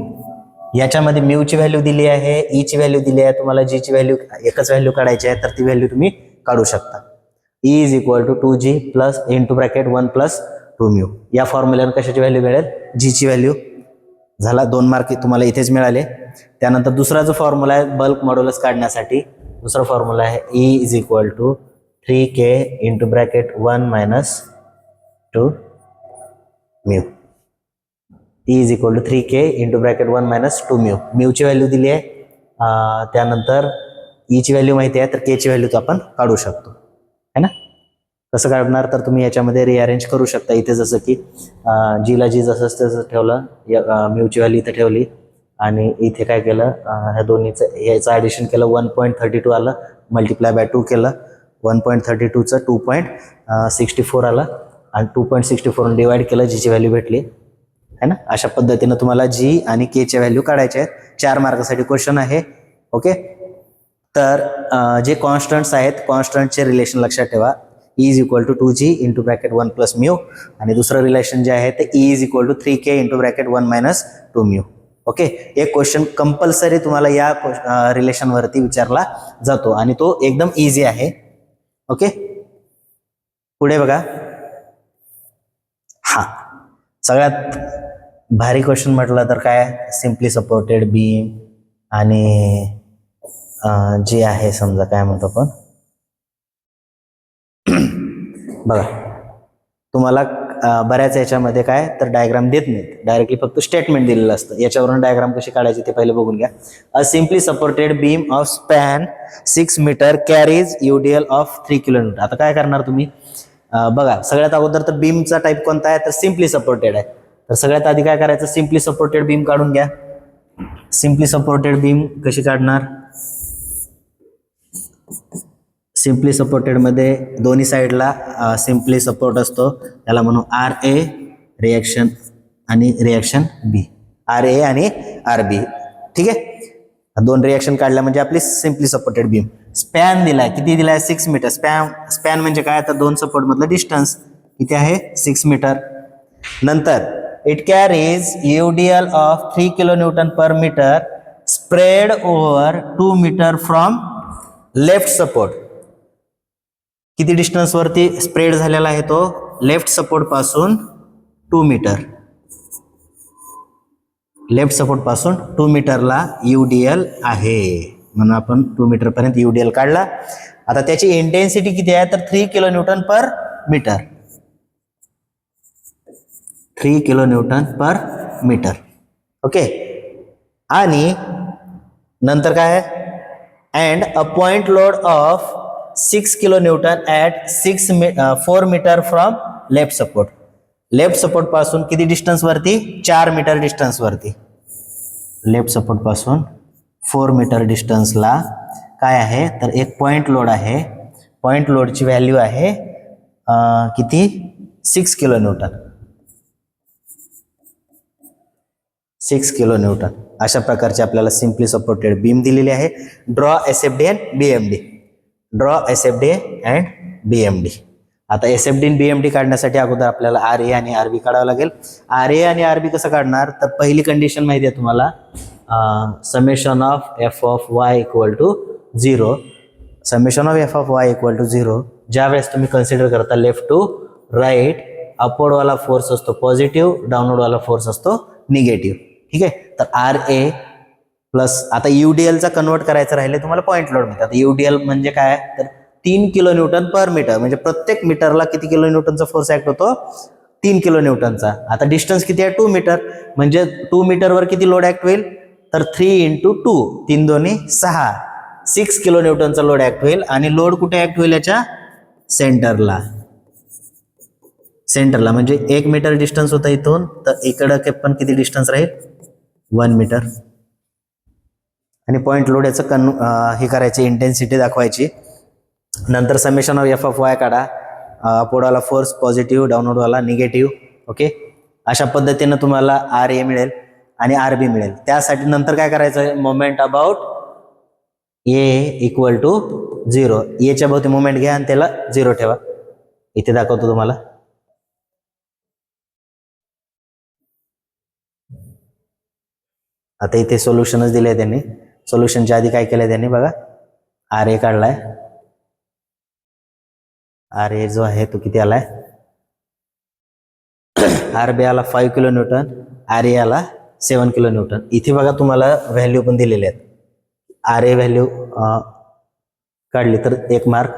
याच्यामध्ये म्यू ची व्हॅल्यू दिली आहे, ई ची व्हॅल्यू दिली आहे, तुम्हाला जी ची व्हॅल्यू एकच व्हॅल्यू काढायची आहे, तर ती व्हॅल्यू तुम्ही काढू शकता. E is equal to 2G plus into bracket 1 plus 2mu. या फॉर्म्युल्यानं कशाची व्हॅल्यू मिळेल, जी ची व्हॅल्यू. झाला, 2 मार्क तुम्हाला इथेच मिळाले. त्यानंतर दुसरा जो फॉर्म्युला आहे बल्क मॉड्युलस काढण्यासाठी, दुसरा फॉर्म्युला आहे E is equal to 3K into bracket 1 minus 2 mu. E is equal to 3K into bracket 1 minus 2 mu. Mu ची व्हॅल्यू दिली आहे, त्यानंतर ई ची व्हॅल्यू माहिती आहे, तर के ची व्हॅल्यू आपण काढू शकतो है ना. कसं काढणार, तर तुम्ही याच्यामध्ये रिअरेंज करू शकता. इथे जसं की जीला जी जसं तसं ठेवलं, म्यू ची व्हॅल्यू इथे ठेवली आणि इथे काय केलं, ह्या दोन्हीचं याचं ॲडिशन केलं, 1.32 आलं, मल्टिप्लाय बाय 2 केलं, 1.32चं 2.64 आलं आणि 2.64 डिवाइड केलं, जीची व्हॅल्यू भेटली है ना. अशा पद्धतीनं तुम्हाला जी आणि के च्या व्हॅल्यू काढायच्या आहेत. 4 मार्कासाठी क्वेश्चन आहे. ओके, तर जे कॉन्स्टंट्स आहेत, कॉन्स्टंटचे रिलेशन लक्षात ठेवा. E is equal to 2G into bracket 1 plus mu. आणि दुसरं रिलेशन जे आहे ते E is equal to 3K into bracket 1 minus 2 mu. Okay, एक क्वेश्चन कंपल्सरी तुम्हाला या रिलेशन वरती विचारला जातो आणि तो एकदम इझी आहे. ओके, पुढे बघा. हा सगळ्यात भारी क्वेश्चन म्हटलं तर काय, सिम्पली सपोर्टेड बीम आणि जे आहे समजा काय म्हणतो आपण, बघा तुम्हाला बऱ्याच याच्यामध्ये काय तर डायग्राम देत नाहीत, डायरेक्टली फक्त स्टेटमेंट दिलेलं असतं. याच्यावरून डायग्राम कशी काढायची ते पहिले बघून घ्या. A simply supported beam of span 6 metre carries UDL of 3 kilometre. आता काय करणार तुम्ही, बघा सगळ्यात अगोदर तर बीमचा टाईप कोणता आहे तर सिम्पली सपोर्टेड आहे. तर सगळ्यात आधी काय करायचं, सिम्पली सपोर्टेड बीम काढून घ्या. सिम्पली सपोर्टेड बीम कशी काढणार, सिम्पली सपोर्टेड मध्ये दोन्ही साईडला सिम्पली सपोर्ट असतो, त्याला म्हणू आर ए रिॲक्शन आणि रिॲक्शन बी, आर ए आणि आर बी. ठीक आहे, दोन रिॲक्शन काढल्या म्हणजे आपली सिम्पली सपोर्टेड बीम. स्पॅन दिलाय, किती दिलाय 6 मीटर. स्पॅन म्हणजे काय तर दोन सपोर्ट मधलं डिस्टन्स किती आहे 6 मीटर. नंतर it carries UDL of 3 kN per meter spread over 2 metre from left support. किती डिस्टन्स वरती स्प्रेड झालेला आहे तो, लेफ्ट सपोर्ट पासून 2 मीटर, लेफ्ट सपोर्ट पासून 2 मीटरला UDL आहे, म्हणून आपण 2 मीटर पर्यंत UDL काढला. आता त्याची इंटेन्सिटी किती आहे तर 3 kN per meter, 3 kN per meter. Okay, आणि नंतर काय आहे, and a point load of 6 kN at 4 metre from left support. Left support पासून किती डिस्टन्स वरती, 4 मीटर डिस्टन्स वरती, लेफ्ट सपोर्ट पासून 4 मीटर डिस्टन्सला काय आहे तर एक पॉइंट लोड आहे. पॉइंट लोडची व्हॅल्यू आहे किती 6 kN, 6 kN. अशा प्रकारचे आपल्याला सिम्पली सपोर्टेड बीम दिलेली आहे. Draw SFD and BMD, draw SFD and BMD. आता SFD आणि BMD काढण्यासाठी अगोदर आपल्याला RA आणि RB काढावं लागेल. RA आणि RB कसं काढणार तर पहिली कंडिशन माहिती आहे तुम्हाला, summation of f of y equal to 0. Summation of f of y equal to 0 ज्या वेळेस तुम्ही कन्सिडर करता लेफ्ट टू राईट, अपवर्ड वाला फोर्स असतो पॉझिटिव्ह, डाऊनवर्ड वाला फोर्स असतो निगेटिव्ह. ठीक आहे, तर RA प्लस आता UDL चा कन्वर्ट करायचं राहिले तुम्हाला पॉइंट लोड मध्ये. आता UDL म्हणजे काय तर 3 kN पर मीटर, म्हणजे प्रत्येक मीटरला किती kN फोर्स ऍक्ट होतो 3 kN. आता डिस्टन्स किती आहे 2 मीटर, म्हणजे 2 मीटरवर किती लोड ऍक्ट होईल तर 3 × 2, 3 2 6, 6 kN लोड ऍक्ट होईल. आणि लोड कुठे ऍक्ट होईल याच्या सेंटरला, सेंटरला म्हणजे 1 मीटर डिस्टन्स होता इथून, तर इकडे पण किती डिस्टन्स राहील 1 मीटर. आणि पॉइंट लोड याचं हे करायची, इंटेन्सिटी दाखवायची. नंतर summation of f of y काढा, अपवर्ड वाला फोर्स पॉझिटिव्ह, डाऊनवर्ड वाला निगेटिव्ह. ओके, अशा पद्धतीने तुम्हाला RA मिळेल आणि RB मिळेल. त्यासाठी नंतर काय करायचं, moment about A equal to 0, याच्या भोवती मोमेंट घ्या आणि त्याला 0 ठेवा. इथे दाखवतो तुम्हाला. आता इथे सोल्युशनच दिले आहे त्यांनी. सोल्युशनच्या आधी काय केलंय त्यांनी बघा, RA काढलाय, RA जो आहे तो किती आलाय, RB आला 5 kN, RA आला 7 kN. इथे बघा तुम्हाला व्हॅल्यू पण दिलेले आहेत. RA व्हॅल्यू काढली तर 1 मार्क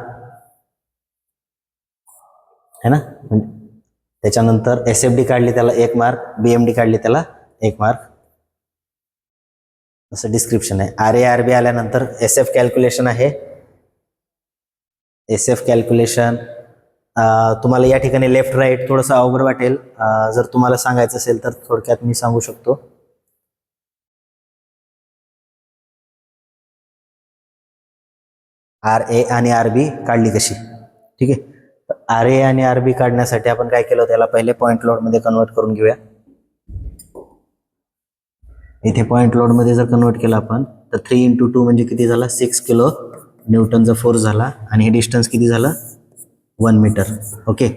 है ना, त्याच्यानंतर SFD काढली त्याला 1 मार्क, BMD काढली त्याला 1 मार्क, असं डिस्क्रिप्शन आहे. RA RB आल्यानंतर SF कॅल्क्युलेशन आहे. SF कॅल्क्युलेशन तुम्हाला या ठिकाणी लेफ्ट राईट थोडंसं अवघड वाटेल, जर तुम्हाला सांगायचं असेल तर थोडक्यात मी सांगू शकतो. RA आणि RB काढली कशी, ठीक आहे. RA आणि RB काढण्यासाठी आपण काय केलं, त्याला पहिले पॉइंट लोड मध्ये कन्वर्ट करून घेऊया. इथे पॉइंट लोड मध्ये जर कन्वर्ट केलं आपण तर 3 × 2 म्हणजे किती झाला 6 kN फोर्स झाला, आणि हे डिस्टन्स किती झालं 1 मीटर. ओके,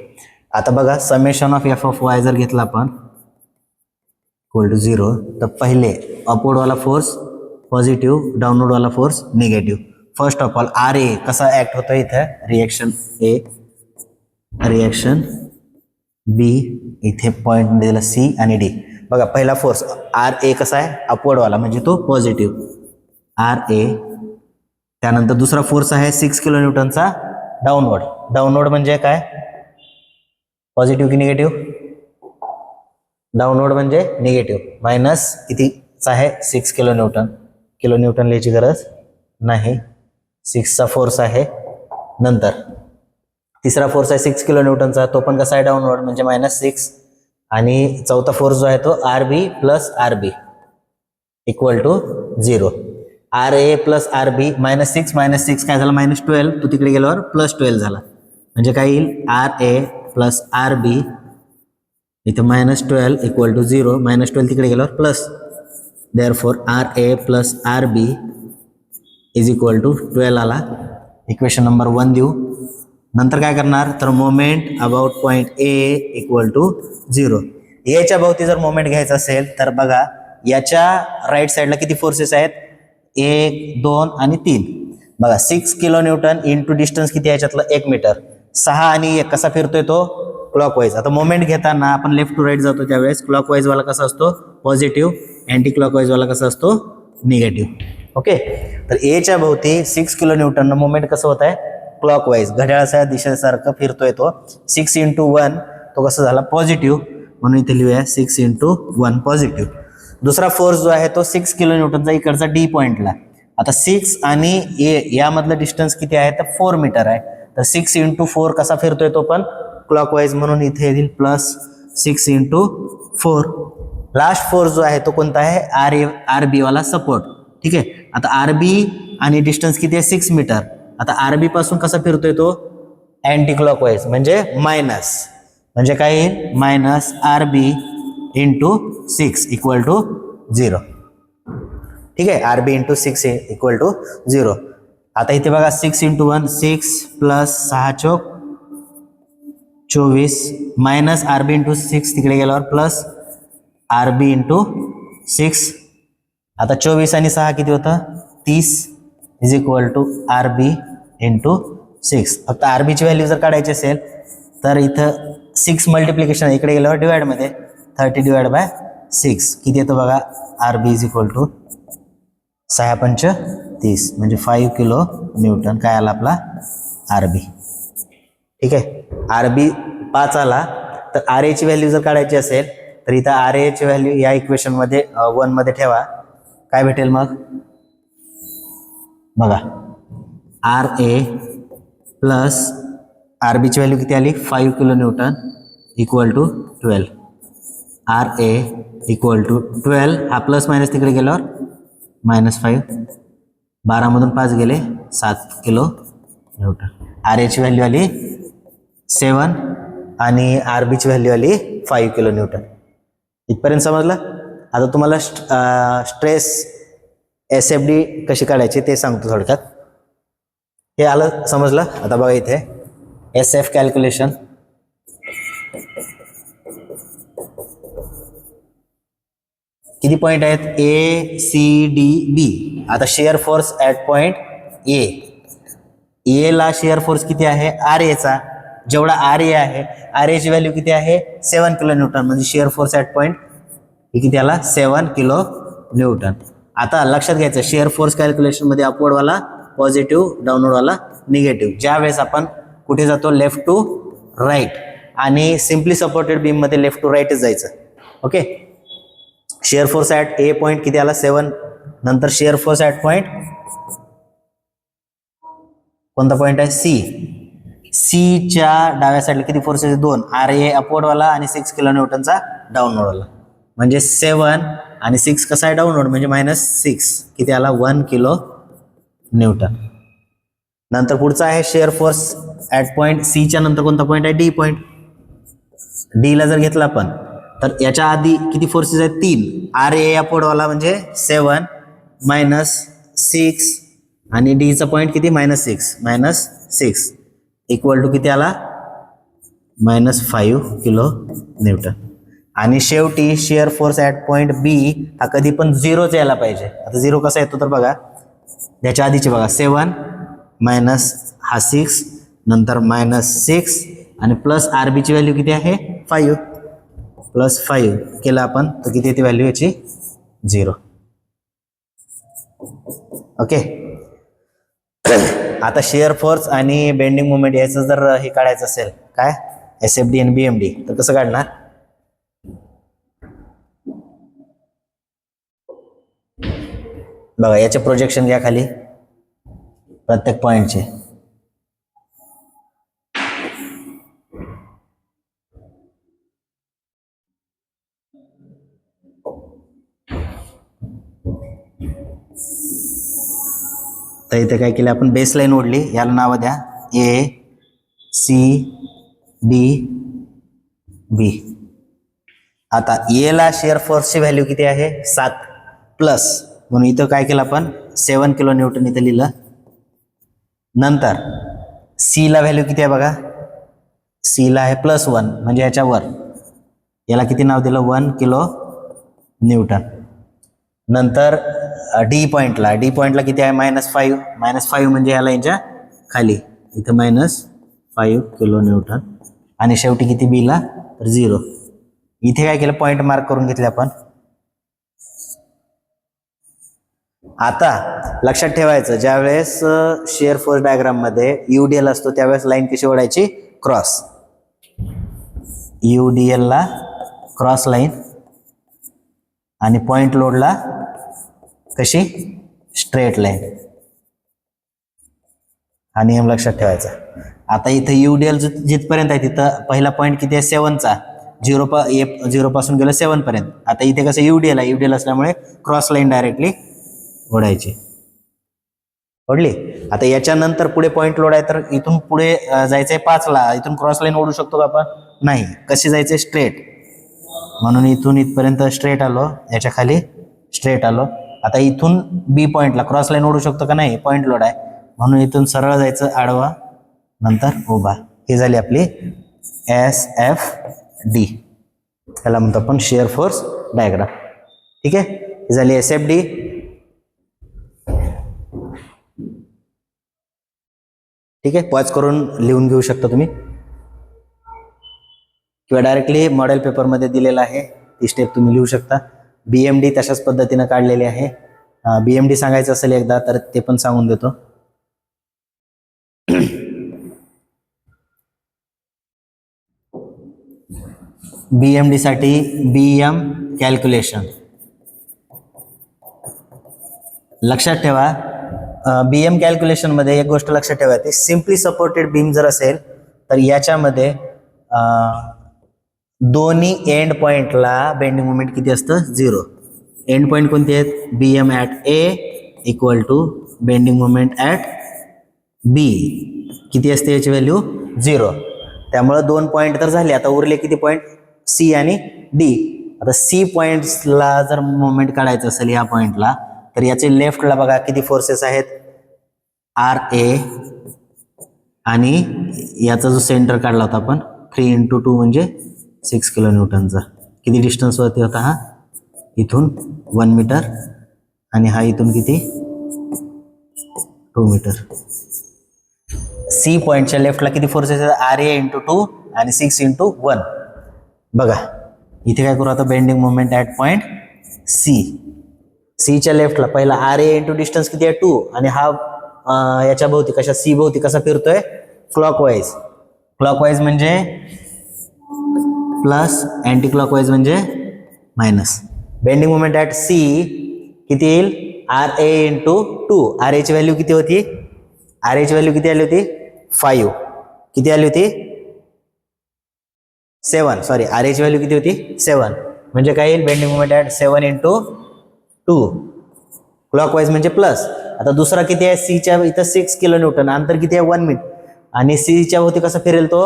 आता बघा summation of f of y जर घेतला आपण इक्वल टू 0, तर पहिले अपवर्ड वाला फोर्स पॉझिटिव्ह, डाऊनवर्ड वाला force negative. First of all RA कसा ऍक्ट होतो इथे, रिएक्शन A, रिएक्शन B, इथे पॉइंट मध्ये दिला C आणि D. बघा पहिला फोर्स RA कसा आहे अपवर्ड वाला, म्हणजे तो पॉझिटिव्ह RA. त्यानंतर दुसरा फोर्स आहे 6 kN डाऊनवर्ड. डाऊनवर्ड म्हणजे काय, पॉझिटिव्ह की निगेटिव्ह, डाऊनवर्ड म्हणजे निगेटिव्ह. मायनस कितीचा आहे 6 kN, लिहायची गरज नाही, 6चा फोर्स आहे. नंतर तिसरा फोर्स आहे 6 किलो न्यूटनचा, तो पण कसा आहे डाऊनवर्ड म्हणजे -6. आणि चौथा फोर्स जो आहे तो RB plus RB equal to 0. RA plus RB -6 काय झालं -12, तो तिकडे गेल्यावर +12 झाला. म्हणजे काय येईल RA प्लस RB इथं -12 इक्वल टू 0, -12 तिकडे गेल्यावर plus, therefore RA plus RB is equal to 12 आला. इक्वेशन नंबर 1 देऊ. नंतर काय करणार तर moment about point A equal to 0. याच्या भोवती जर मोमेंट घ्यायचा असेल तर बघा याच्या राईट साईडला किती फोर्सेस आहेत, 1, 2 आणि 3. बघा 6 किलो न्यूटन इंटू डिस्टन्स किती याच्यातलं 1 मीटर. 6 आणि 1 कसा फिरतोय तो क्लॉकवाईज. आता मोमेंट घेताना आपण लेफ्ट टू राईट जातो त्यावेळेस क्लॉकवाईज वाला कसा असतो पॉझिटिव्ह, अँटी क्लॉकवाईज वाला कसा असतो निगेटिव्ह. ओके, तर एच्या भोवती 6 किलो न्यूटन मोमेंट कसं होत आहे क्लॉकवाईज, घड्याळाच्या दिशेसारखं फिरतोय तो. 6 × 1 तो कसं झाला पॉझिटिव्ह, म्हणून इथे लिहूया 6 × 1 पॉझिटिव्ह. दुसरा फोर्स जो आहे तो 6 किलो न्यूटनचा इकडचा D पॉइंटला. आता 6 आणि A यामधलं डिस्टन्स किती आहे तर 4 मीटर आहे. तर 6 × 4 कसा फिरतोय तो पण क्लॉकवाईज, म्हणून इथे येईल +6 × 4. लास्ट फोर्स जो आहे तो कोणता आहे RB वाला सपोर्ट. ठीक आहे, आता RB आणि डिस्टन्स किती आहे 6 मीटर. आता RB पासून कसा फिरतोय तो अँटी क्लॉकवाईज म्हणजे मायनस, म्हणजे काय येईल -RB × 6 इक्वल टू 0. ठीक आहे, RB × 6 इक्वल टू 0. आता इथे बघा 6 × 1 6 प्लस 6 चोक 24 मायनस RB × 6 तिकडे गेल्यावर प्लस RB × 6. आता 24 आणि 6 किती होतं 30 इज इक्वल टू RB × 6. फक्त RB ची व्हॅल्यू जर काढायची असेल तर इथं 6 मल्टिप्लिकेशन आहे, इकडे गेल्यावर डिवाइडमध्ये 30 / 6 किती येतं बघा RB इज इक्वल टू 6 × 5 = 30 म्हणजे 5 किलो न्यूटन काय आला आपला RB. ठीक आहे, RB 5 आला. तर RA ची व्हॅल्यू जर काढायची असेल तर इथं RA ची व्हॅल्यू या इक्वेशन मध्ये 1 मध्ये ठेवा. काय भेटेल मग बघा RA प्लस RB ची व्हॅल्यू किती आली 5 kilo newton equal to 12. RA equal to 12 हा प्लस मायनस तिकडे गेल्यावर -5, 12 मधून 5 गेले 7 किलो न्यूटन. RA ची व्हॅल्यू आली 7 आणि RB ची व्हॅल्यू आली 5 किलो न्यूटन. इथपर्यंत समजलं. आता तुम्हाला स्ट्रेस SFD कशी काढायची ते सांगतो थोडक्यात. हे आलं समजलं. आता बघा इथे SF कॅल्क्युलेशन. किती पॉइंट आहेत A C D B. आता share force at point A ला शेअर फोर्स किती आहे RA चा, जेवढा RA आहे RA ची व्हॅल्यू किती आहे 7 किलो न्यूटन, म्हणजे शेअर फोर्स ॲट पॉइंट हे किती आला 7 किलो न्यूटन. आता लक्षात घ्यायचं शेअर फोर्स कॅल्क्युलेशन मध्ये अपवर्ड वाला पॉझिटिव्ह, डाऊनवर्ड वाला निगेटिव्ह. ज्या वेळेस आपण कुठे जातो लेफ्ट टू राईट, आणि सिम्पली सपोर्टेड बीम मध्ये लेफ्ट टू राईटच जायचं. Okay, share force at A point किती आला 7. नंतर शेअर फोर्स ॲट पॉइंट कोणता पॉइंट आहे C च्या डाव्या साईडला किती फोर्सेस 2, RA अपवर्ड वाला आणि 6 किलो न्यूटनचा डाऊनवर्ड वाला, म्हणजे 7 आणि 6 कसा आहे डाऊनवर्ड म्हणजे -6 किती आला 1 किलो न्यूटन. नंतर पुढचा आहे share force at point C च्या नंतर कोणता पॉइंट आहे D पॉइंट. D ला जर घेतला आपण तर याच्या आधी किती फोर्सेस आहेत 3, RA अपवर्ड वाला म्हणजे 7 -6 आणि D चा पॉइंट किती -6 इक्वल टू किती आला -5 किलो न्यूटन. आणि शेवटी share force at point B हा कधी पण 0च यायला पाहिजे. आता 0 कसा येतो तर बघा त्याच्या आधीचे बघा 7 मायनस हा 6 नंतर -6 आणि प्लस RB ची व्हॅल्यू किती आहे 5 +5 केलं आपण तर किती येते व्हॅल्यू याची 0. ओके, आता शेअर फोर्स आणि बेंडिंग मोमेंट याचं जर हे काढायचं असेल काय SFD आणि BMD तर कसं काढणार. बघा याचे प्रोजेक्शन घ्या खाली प्रत्येक पॉइंटचे. तर इथे काय केलं आपण, बेस लाईन ओढली, याला नावं द्या ए सी डी बी. आता ए ला शिअर फोर्सची व्हॅल्यू किती आहे 7 प्लस, म्हणून इथं काय केलं आपण 7 किलो न्यूटन इथं लिहिलं. नंतर सी ला व्हॅल्यू किती आहे बघा, सी ला आहे +1 म्हणजे ह्याच्यावर, याला किती नाव दिलं 1 किलो न्यूटन. नंतर डी पॉइंटला किती आहे -5 म्हणजे या लाईनच्या खाली इथं -5 किलो न्यूटन. आणि शेवटी किती बीला तर 0. इथे काय केलं, पॉइंट मार्क करून घेतले आपण. आता लक्षात ठेवायचं, ज्यावेळेस शिअर फोर्स डायग्राम मध्ये UDL असतो त्यावेळेस लाईन कशी ओढायची, क्रॉस. UDL ला क्रॉस लाईन आणि पॉइंट लोडला कशी स्ट्रेट लाईन. हा नियम लक्षात ठेवायचा. आता इथं UDL जिथपर्यंत आहे तिथं पहिला पॉईंट किती आहे 7चा, 0 पासून गेलं 7 पर्यंत. आता इथे कसं UDL असल्यामुळे क्रॉस लाईन डायरेक्टली ओढायची. ओढली. आता याच्यानंतर पुढे पॉईंट लोड आहे, तर इथून पुढे जायचंय 5ला, इथून क्रॉस लाईन ओढू शकतो का आपण, नाही. कशी जायचंय, स्ट्रेट. म्हणून इथून इथपर्यंत स्ट्रेट आलो, याच्या खाली स्ट्रेट आलो. आता इथून बी पॉईंटला क्रॉस लाईन ओढू शकतो का, नाही, पॉईंट लोड आहे, म्हणून इथून सरळ जायचं आडवा, नंतर उभा. ही झाली आपली SFD, त्याला म्हणतो आपण शिअर फोर्स डायग्राम. ठीक आहे, ही झाली SFD. ठीक आहे, पॉज करून लिहून घेऊ शकता तुम्ही, किंवा डायरेक्टली मॉडेल पेपरमध्ये दिलेला आहे ती स्टेप तुम्ही लिहू शकता. BMD तशाच पद्धतीनं काढलेली आहे. BMD सांगायचं असेल एकदा तर ते पण सांगून देतो. BMD साठी BM कॅल्क्युलेशन लक्षात ठेवा. BM कॅल्क्युलेशन मध्ये एक गोष्ट लक्षात ठेवायची, सिम्पली सपोर्टेड बीम जर असेल तर याच्यामध्ये दोन्ही एंड पॉइंटला बेंडिंग मोमेंट किती असतं, 0. एंड पॉइंट कोणते आहेत, BM at A equal to bending moment at B किती असते याची व्हॅल्यू 0. त्यामुळे 2 पॉइंट तर झाले. आता उरले किती पॉइंट, C आणि D. आता C पॉइंट्सला जर मोमेंट काढायचं असेल या पॉइंटला, तर याचे लेफ्टला बघा किती फोर्सेस आहेत, RA, आणि याचा जो सेंटर काढला होता आपण 3 × 2 म्हणजे 6 किलो न्यूटनचा. किती डिस्टन्सवरती होता हा, इथून 1 मीटर, आणि हा इथून किती 2 मीटर. C पॉइंटच्या लेफ्टला किती फोर्सेस आहेत, RA × 2 आणि 6 × 1. बघा इथे काय करू आता, बेंडिंग मोमेंट ॲट पॉइंट Cच्या लेफ्टला पहिला RA × डिस्टन्स किती आहे 2, आणि हा याच्या भोवती कशा C भोवती कसा फिरतोय, क्लॉकवाईज म्हणजे प्लस, अँटी क्लॉकवाईज म्हणजे minus. Bending moment at C किती येईल, RA × 2. RA ची व्हॅल्यू किती होती, RA ची व्हॅल्यू किती आली होती 5, किती आली होती 7, सॉरी RA ची व्हॅल्यू किती होती 7, म्हणजे काय येईल, बेंडिंग मोमेंट ॲट 7 × 2, क्लॉकवाईज म्हणजे प्लस. आता दुसरा किती आहे, Cच्या इथं 6 किलो न्यूटन, अंतर किती आहे 1 मीटर, आणि Cच्या भोवती कसा फिरेल तो,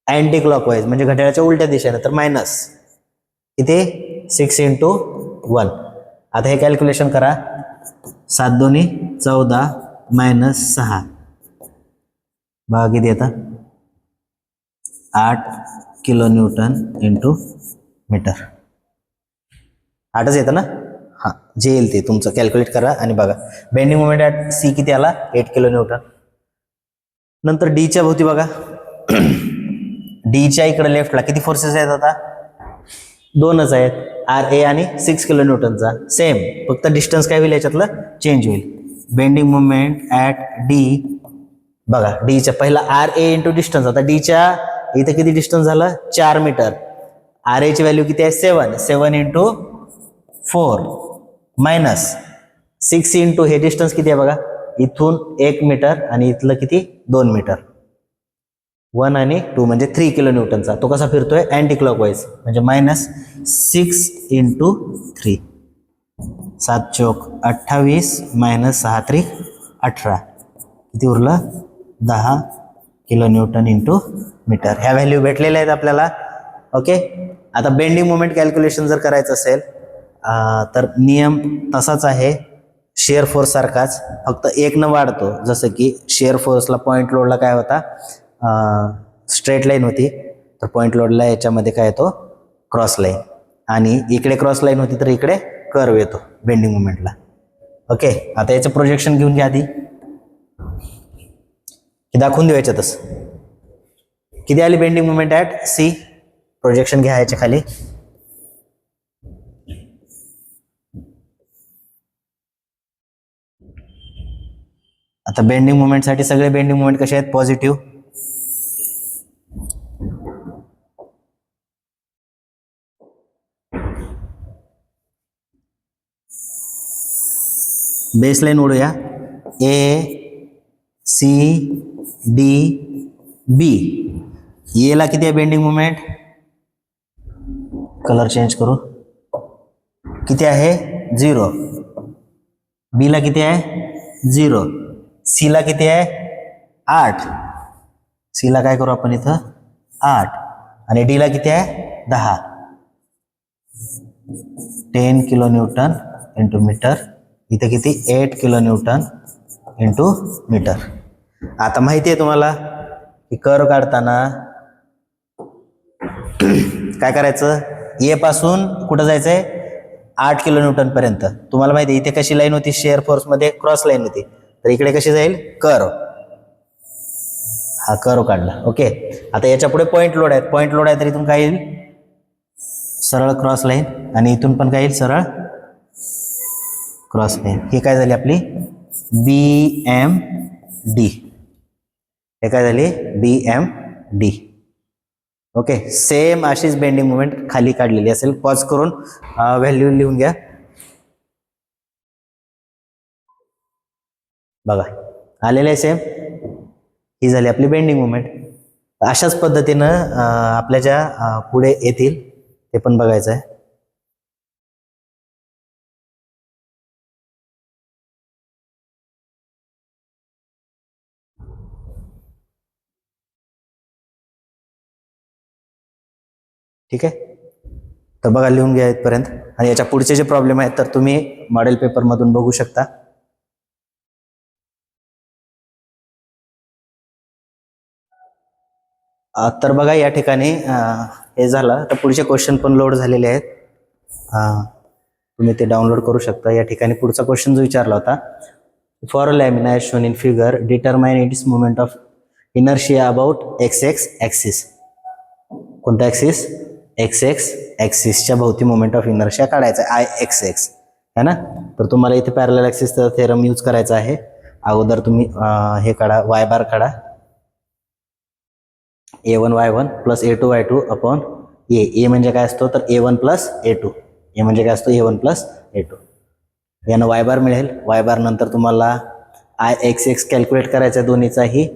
अँटी क्लॉकवाईज म्हणजे घड्याळाच्या उलट्या दिशेने, तर मायनस किती 6 × 1. आता हे कॅल्क्युलेशन करा, 7 × 2 = 14 -6 बघा किती येतं, 8 किलो न्यूटन × मीटर. 8च येतं ना, हां, जे येईल ते तुमचं कॅल्क्युलेट करा आणि बघा. बेंडिंग मोमेंट ॲट C किती आला, 8 किलो न्यूटन. नंतर Dच्या भोवती बघा, Dच्या इकडे लेफ्टला किती फोर्सेस आहेत, आता 2च आहेत, RA आणि 6 किलो न्यूटनचा. सेम, फक्त डिस्टन्स काय होईल याच्यातलं चेंज होईल. बेंडिंग मोमेंट ॲट D बघा, Dच्या पहिला RA × डिस्टन्स, आता Dच्या इथं किती डिस्टन्स झालं 4 मीटर, RA ची व्हॅल्यू किती आहे 7 × 4 मायनस 6 × हे डिस्टन्स किती आहे बघा, इथून 1 मीटर आणि इथलं किती 2 मीटर, 1 आणि 2 म्हणजे 3 किलो न्यूटनचा. तो कसा फिरतोय अँटी क्लॉकवाईज म्हणजे -6 × 3 7 चौक 28 मायनस 6 त्रिक 18 किती उरलं 10 किलो न्यूटन इंटू मीटर. ह्या व्हॅल्यू भेटलेल्या आहेत आपल्याला. ओके. आता बेंडिंग मोमेंट कॅल्क्युलेशन जर करायचं असेल तर नियम तसाच आहे, शेअर फोर्स सारखाच, फक्त एक न वाढतो. जसं की शेअर फोर्सला पॉईंट लोडला काय होता, स्ट्रेट लाईन होती, तर पॉईंट लोडला याच्यामध्ये काय येतो क्रॉस लाईन, आणि इकडे क्रॉस लाईन होती तर इकडे कर्व येतो बेंडिंग मोमेंटला. ओके. आता याचं प्रोजेक्शन घेऊन घ्या आधी, दाखवून देऊ याच्यातच किती आली bending moment at C. Projection घ्या याच्या खाली. आता बेंडिंग मोमेंटसाठी सगळे बेंडिंग मोमेंट कसे आहेत, पॉझिटिव्ह. बेसलाईन ओढूया. ए सी डी बी. एला किती आहे बेंडिंग मोमेंट, कलर चेंज करू, किती आहे 0. बी ला किती आहे 0. सी ला किती आहे 8. सी ला काय करू आपण इथं 8. आणि डी ला किती आहे 10. 10 किलो न्यूटन इंटू मीटर. इथे किती 8 किलो न्यूटन इंटू मीटर. आता माहिती आहे तुम्हाला की कर्व काढताना काय करायचं, ए पासून कुठं जायचंय 8 किलो न्यूटन पर्यंत. तुम्हाला माहिती आहे इथे कशी लाईन होती, शेअर फोर्स मध्ये क्रॉस लाईन होती, तर इकडे कशी जाईल कर्व. हा कर्व काढला. ओके. आता याच्या पुढे पॉईंट लोड आहेत. पॉईंट लोड आहे तर इथून काय येईल सरळ क्रॉस लाईन, आणि इथून पण काय येईल सरळ क्रॉस लाईन. ही काय झाली आपली बी एम डी. हे काय झाली बी एम डी. ओके. सेम अशीच बेंडिंग मुवमेंट खाली काढलेली असेल. पॉज करून व्हॅल्यू लिहून घ्या. बघा आलेले आहे सेम. ही झाली आपली बेंडिंग मुवमेंट. अशाच पद्धतीनं आपल्या ज्या पुढे येतील ते पण बघायचं आहे. ठीक आहे. तर बघा लिहून घ्या इथपर्यंत, आणि याच्या पुढचे जे प्रॉब्लेम आहेत तर तुम्ही मॉडेल पेपर मधून बघू शकता. तर बघा या ठिकाणी हे झालं. तर पुढचे क्वेश्चन पण लोड झालेले आहेत, तुम्ही ते डाउनलोड करू शकता. या ठिकाणी पुढचा क्वेश्चन जो विचारला होता, for a lamina as shown in figure determine its moment of inertia about x x axis. कोणता ॲक्सिस एक्स एक्स ॲक्सिसच्या भोवती मोमेंट ऑफ इनर्शिया काढायचा आहे, आय एक्स एक्स है ना. तर तुम्हाला इथे पॅरलल ॲक्सिसचा थेरम यूज करायचा आहे. अगोदर तुम्ही हे काढा, वाय बार काढा, a1 y1 plus a2 y2 upon ए म्हणजे काय असतो तर a1 प्लस a2. ए म्हणजे काय असतो a1 प्लस a2. यानं वाय बार मिळेल. वाय बार नंतर तुम्हाला आय एक्स एक्स कॅल्क्युलेट करायचा आहे दोन्हीचाही.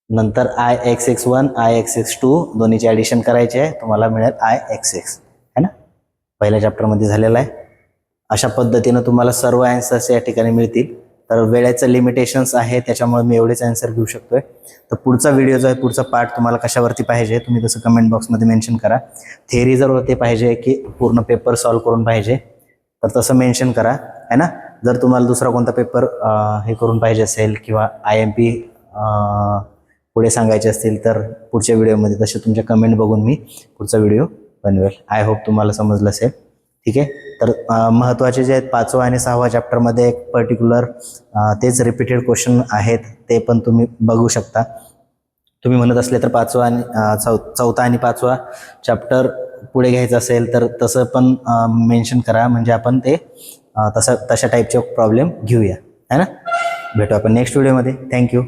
नंतर I x x 1 I x x 2 दोन्हीचे ॲडिशन करायचे आहे, तुम्हाला मिळेल आय एक्स एक्स है ना. पहिल्या चॅप्टरमध्ये झालेला आहे. अशा पद्धतीनं तुम्हाला सर्व ॲन्सर्स या ठिकाणी मिळतील. तर वेळेचं लिमिटेशन्स आहे त्याच्यामुळे मी एवढेच ॲन्सर घेऊ शकतोय. तर पुढचा व्हिडिओ जो आहे, पुढचा पार्ट तुम्हाला कशावरती पाहिजे तुम्ही तसं कमेंट बॉक्समध्ये मेन्शन करा. थेअरी जर होते पाहिजे की पूर्ण पेपर सॉल्व करून पाहिजे तर तसं मेन्शन करा है ना. जर तुम्हाला दुसरा कोणता पेपर हे करून पाहिजे असेल किंवा IMP पुढे सांगायचे असतील तर पुढच्या व्हिडिओमध्ये तसे तुमच्या कमेंट बघून मी पुढचा व्हिडिओ बनवेल. आय होप तुम्हाला समजलं असेल. ठीक आहे. तर महत्त्वाचे जे आहेत 5वा आणि 6वा चॅप्टरमध्ये एक पर्टिक्युलर तेच रिपीटेड क्वेश्चन आहेत, ते पण तुम्ही बघू शकता. तुम्ही म्हणत असले तर 5वा आणि 4था आणि 5वा चॅप्टर पुढे घ्यायचं असेल तर तसं पण मेन्शन करा, म्हणजे आपण ते तशा टाईपचे प्रॉब्लेम घेऊया है ना. भेटू आपण नेक्स्ट व्हिडिओमध्ये. थँक्यू.